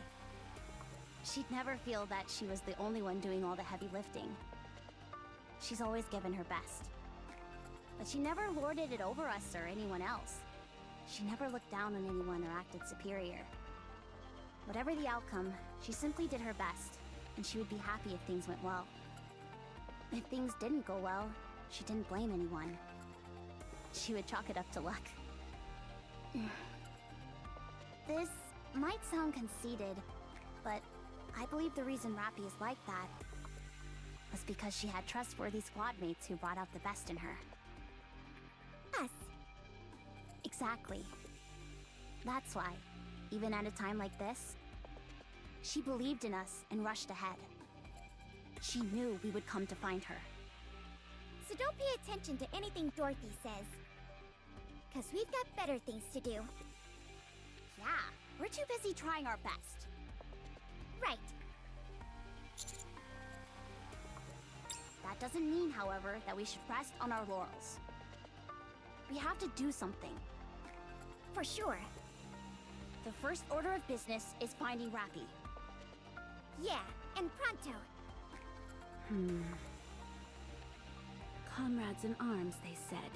She'd never feel that she was the only one doing all the heavy lifting. She's always given her best. But she never lorded it over us or anyone else. She never looked down on anyone or acted superior. Whatever the outcome, she simply did her best, and she would be happy if things went well. If things didn't go well, she didn't blame anyone. She would chalk it up to luck. This might sound conceited, but I believe the reason Rappy is like that was because she had trustworthy squad mates who brought out the best in her. Us. Exactly. That's why, even at a time like this, she believed in us and rushed ahead. She knew we would come to find her. So don't pay attention to anything Dorothy says. 'Cause we've got better things to do. Yeah, we're too busy trying our best. Right. That doesn't mean, however, that we should rest on our laurels. We have to do something. For sure. The first order of business is finding Rappy. Yeah, and pronto. Comrades in arms, they said.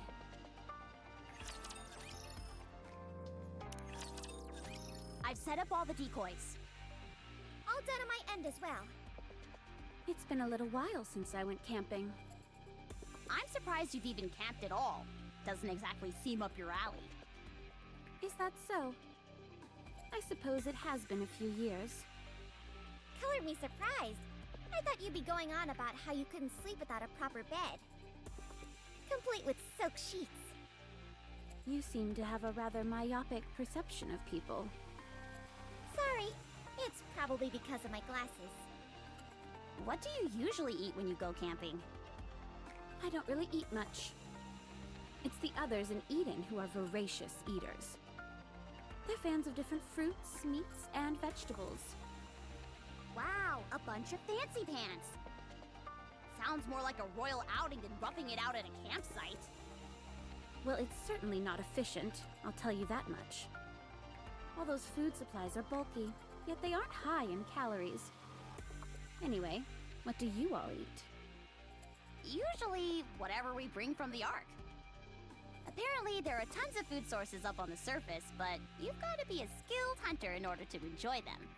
I've set up all the decoys. All done on my end as well. It's been a little while since I went camping. I'm surprised you've even camped at all. Doesn't exactly seem up your alley. Is that so? I suppose it has been a few years. Colored me surprised. I thought you'd be going on about how you couldn't sleep without a proper bed. Complete with silk sheets. You seem to have a rather myopic perception of people. Sorry. It's probably because of my glasses. What do you usually eat when you go camping? I don't really eat much. It's the others in Eden who are voracious eaters. They're fans of different fruits, meats, and vegetables. Wow, a bunch of fancy pants. Sounds more like a royal outing than roughing it out at a campsite. Well, it's certainly not efficient, I'll tell you that much. All those food supplies are bulky, yet they aren't high in calories. Anyway, what do you all eat? Usually, whatever we bring from the Ark. Apparently, there are tons of food sources up on the surface, but you've got to be a skilled hunter in order to enjoy them.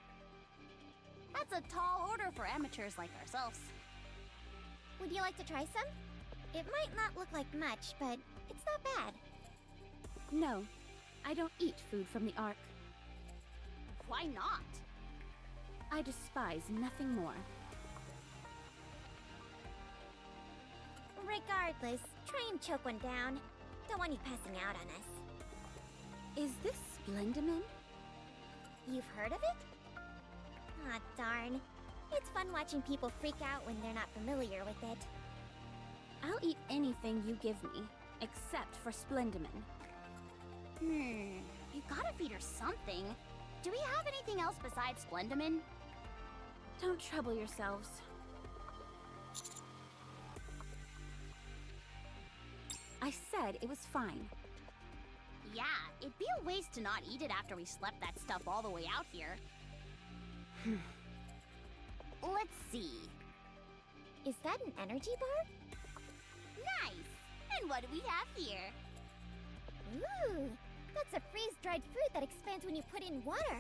That's a tall order for amateurs like ourselves. Would you like to try some? It might not look like much, but it's not bad. No, I don't eat food from the Ark. Why not? I despise nothing more. Regardless, Try and choke one down. Don't want you passing out on us. Is this Splendimin? You've heard of it? Aw, darn. It's fun watching people freak out when they're not familiar with it. I'll eat anything you give me, except for Splendimin. You gotta feed her something. Do we have anything else besides Splendimin? Don't trouble yourselves. I said it was fine. Yeah, it'd be a waste to not eat it after we slept that stuff all the way out here. Let's see. Is that an energy bar? Nice! And what do we have here? Ooh, that's a freeze-dried fruit that expands when you put in water.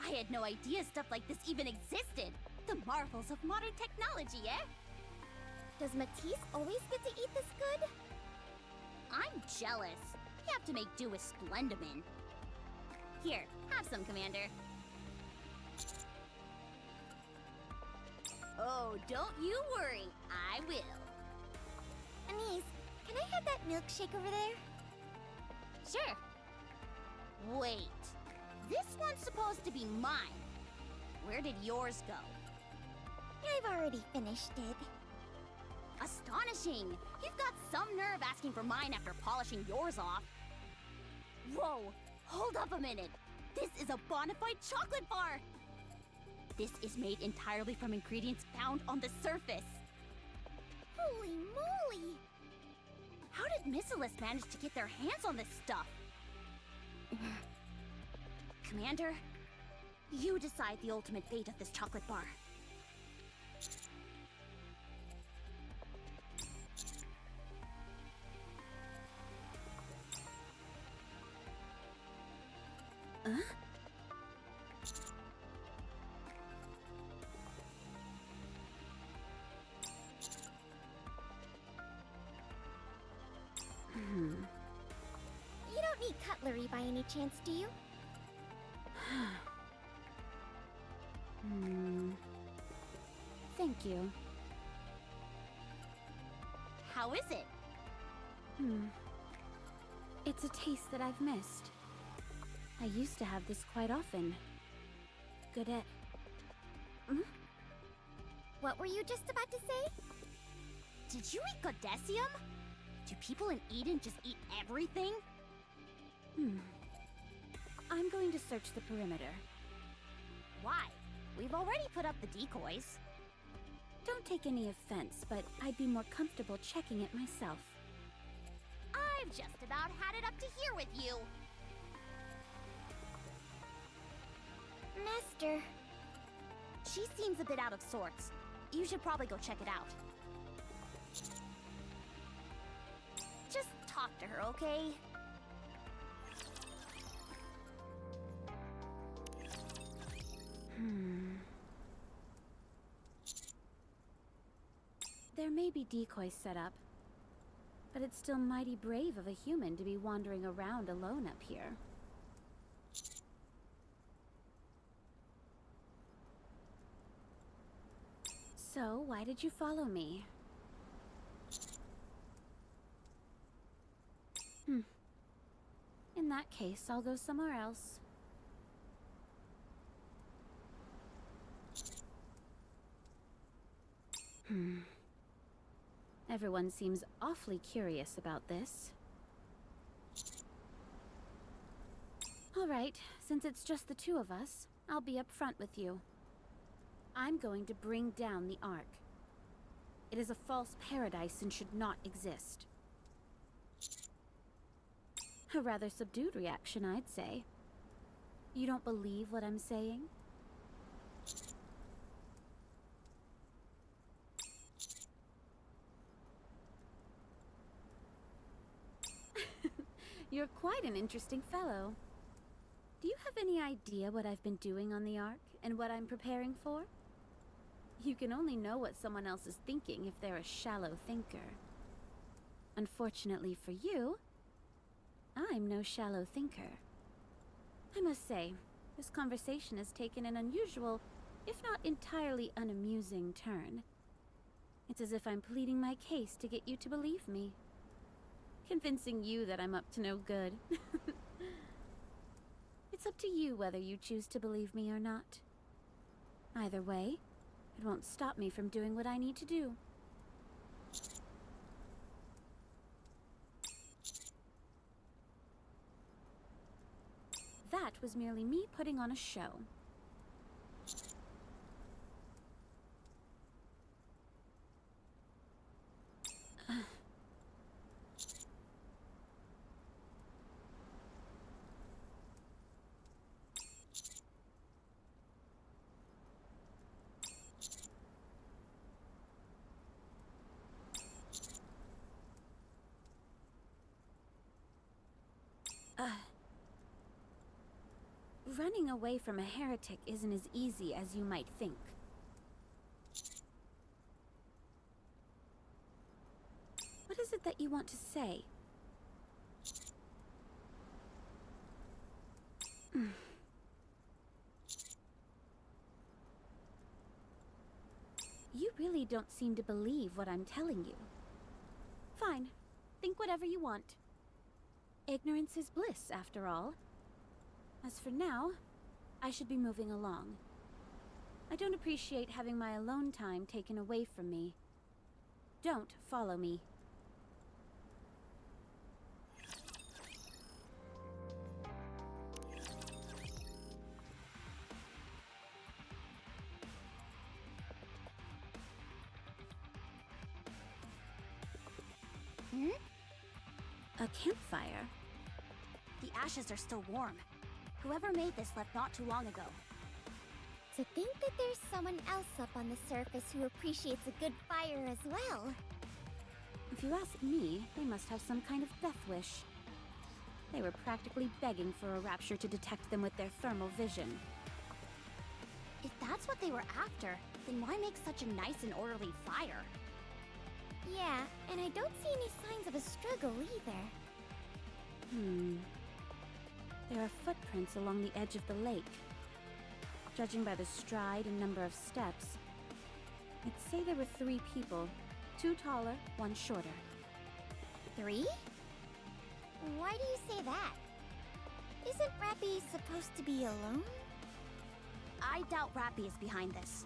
I had no idea stuff like this even existed. The marvels of modern technology, eh? Does Matisse always get to eat this good? I'm jealous. We have to make do with Splendimin. Here, have some, Commander. Oh, don't you worry. I will. Anise, can I have that milkshake over there? Sure. Wait. This one's supposed to be mine. Where did yours go? I've already finished it. Astonishing! You've got some nerve asking for mine after polishing yours off. Whoa! Hold up a minute! This is a bona fide chocolate bar! This is made entirely from ingredients found on the surface. Holy moly! How did Missilus manage to get their hands on this stuff? Commander, you decide the ultimate fate of this chocolate bar. Huh? You don't need cutlery by any chance, do you? Thank you. How is it? It's a taste that I've missed. I used to have this quite often. Good at... What were you just about to say? Did you eat Godesium? Do people in Eden just eat everything? I'm going to search the perimeter. Why? We've already put up the decoys. Don't take any offense, but I'd be more comfortable checking it myself. I've just about had it up to here with you. Master. She seems a bit out of sorts. You should probably go check it out. Just talk to her, okay? There may be decoys set up, but it's still mighty brave of a human to be wandering around alone up here. So, why did you follow me? In that case, I'll go somewhere else. Everyone seems awfully curious about this. All right, since it's just the two of us, I'll be up front with you. I'm going to bring down the Ark. It is a false paradise and should not exist. A rather subdued reaction, I'd say. You don't believe what I'm saying? You're quite an interesting fellow. Do you have any idea what I've been doing on the Ark and what I'm preparing for? You can only know what someone else is thinking if they're a shallow thinker. Unfortunately for you, I'm no shallow thinker. I must say, this conversation has taken an unusual, if not entirely unamusing turn. It's as if I'm pleading my case to get you to believe me. Convincing you that I'm up to no good. It's up to you whether you choose to believe me or not. Either way, it won't stop me from doing what I need to do. That was merely me putting on a show. Running away from a heretic isn't as easy as you might think. What is it that you want to say? You really don't seem to believe what I'm telling you. Fine. Think whatever you want. Ignorance is bliss, after all. As for now, I should be moving along. I don't appreciate having my alone time taken away from me. Don't follow me. A campfire? The ashes are still warm. Whoever made this left not too long ago. To think that there's someone else up on the surface who appreciates a good fire as well. If you ask me, they must have some kind of death wish. They were practically begging for a rapture to detect them with their thermal vision. If that's what they were after, then why make such a nice and orderly fire? Yeah, and I don't see any signs of a struggle either. There are footprints along the edge of the lake. Judging by the stride and number of steps, I'd say there were 3 people. 2 taller, 1 shorter. 3? Why do you say that? Isn't Rappy supposed to be alone? I doubt Rappy is behind this.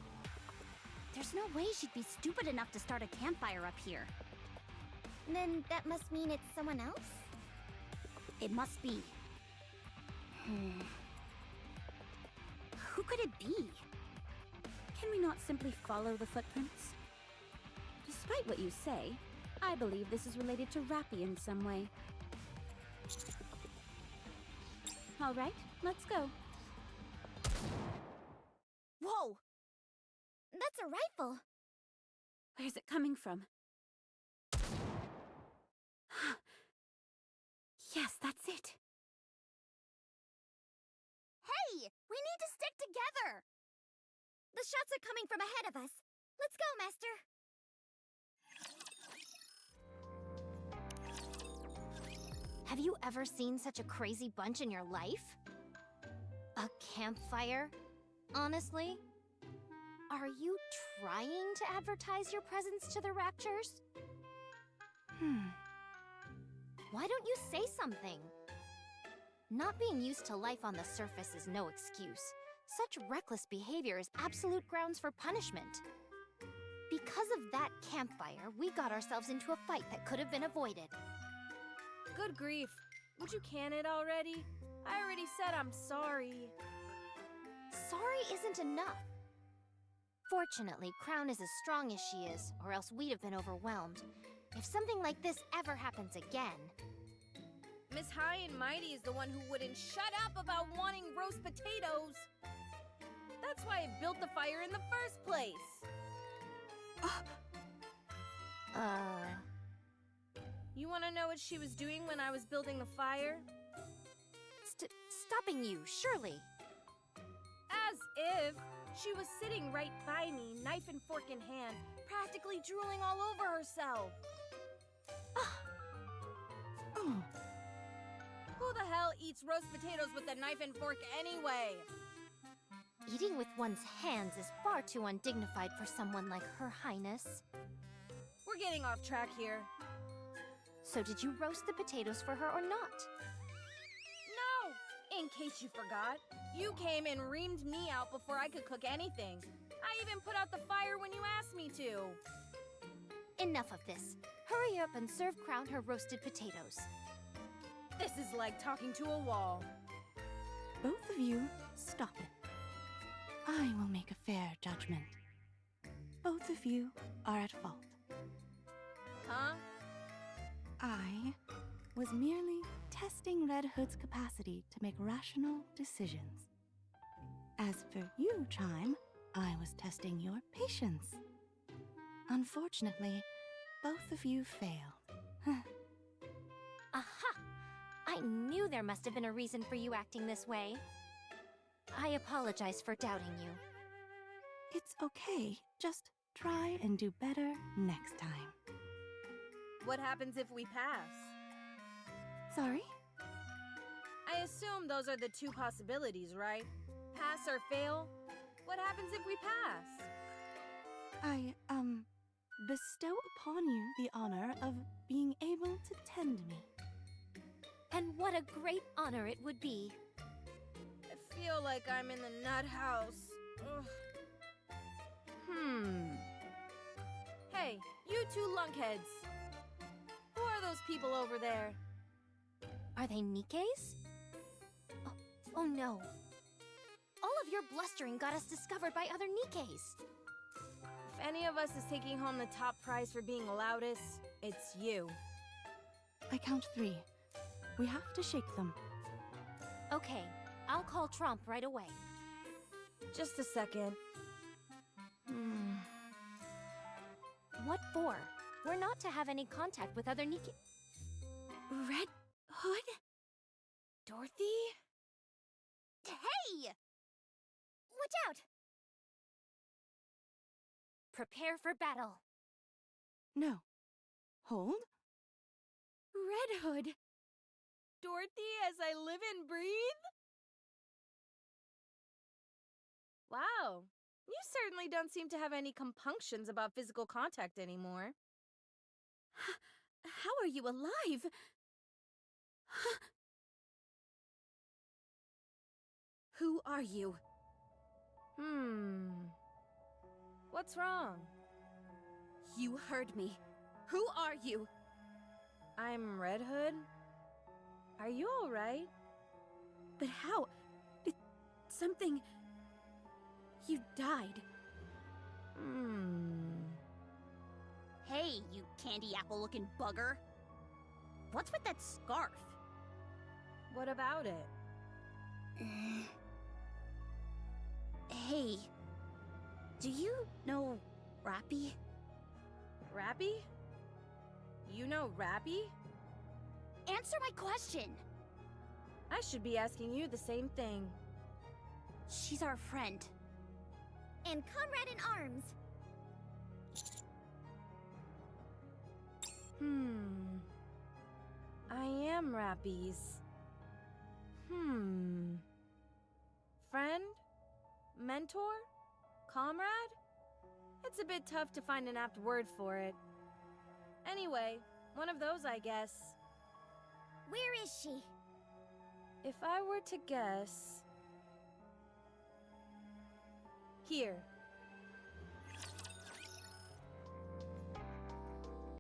There's no way she'd be stupid enough to start a campfire up here. Then that must mean it's someone else? It must be. Who could it be? Can we not simply follow the footprints? Despite what you say, I believe this is related to Rappy in some way. All right, let's go. Whoa! That's a rifle! Where's it coming from? Yes, that's it. Hey! We need to stick together! The shots are coming from ahead of us. Let's go, Master. Have you ever seen such a crazy bunch in your life? A campfire? Honestly? Are you trying to advertise your presence to the Raptures? Why don't you say something? Not being used to life on the surface is no excuse. Such reckless behavior is absolute grounds for punishment. Because of that campfire, we got ourselves into a fight that could have been avoided. Good grief. Would you can it already? I already said I'm sorry. Sorry isn't enough. Fortunately, Crown is as strong as she is, or else we'd have been overwhelmed. If something like this ever happens again... Miss High and Mighty is the one who wouldn't shut up about wanting roast potatoes. That's why I built the fire in the first place. You want to know what she was doing when I was building the fire? Stopping you, surely. As if. She was sitting right by me, knife and fork in hand, practically drooling all over herself. Who the hell eats roast potatoes with a knife and fork anyway? Eating with one's hands is far too undignified for someone like Her Highness. we're getting off track here. So did you roast the potatoes for her or not? No! In case you forgot, you came and reamed me out before I could cook anything. I even put out the fire when you asked me to. Enough of this. Hurry up and serve Crown her roasted potatoes. This is like talking to a wall. Both of you, stop it. I will make a fair judgment. Both of you are at fault. Huh? I was merely testing Red Hood's capacity to make rational decisions. As for you, Chime, I was testing your patience. Unfortunately, both of you failed. Aha! I knew there must have been a reason for you acting this way. I apologize for doubting you. It's okay. Just try and do better next time. What happens if we pass? Sorry? I assume those are the two possibilities, right? Pass or fail? What happens if we pass? I, bestow upon you the honor of being able to tend me. And what a great honor it would be. I feel like I'm in the nut house. Ugh. Hey, you two lunkheads. Who are those people over there? Are they Nikke's? Oh no. All of your blustering got us discovered by other Nikke's. If any of us is taking home the top prize for being loudest, it's you. I count 3. We have to shake them. Okay, I'll call Trump right away. Just a second. What for? We're not to have any contact with other Nikke. Red Hood? Dorothy? Hey! Watch out! Prepare for battle. No. Hold. Red Hood! Dorothy as I live and breathe? Wow. You certainly don't seem to have any compunctions about physical contact anymore. How are you alive? Who are you? What's wrong? You heard me. Who are you? I'm Red Hood? Are you alright? But how? Did something... You died. Hey, you candy apple-looking bugger. What's with that scarf? What about it? Hey, do you know Rappy? Rappy? You know Rappy? Answer my question! I should be asking you the same thing. She's our friend. And comrade in arms. I am Rappy's. Friend? Mentor? Comrade? It's a bit tough to find an apt word for it. Anyway, one of those, I guess. Where is she? If I were to guess... Here.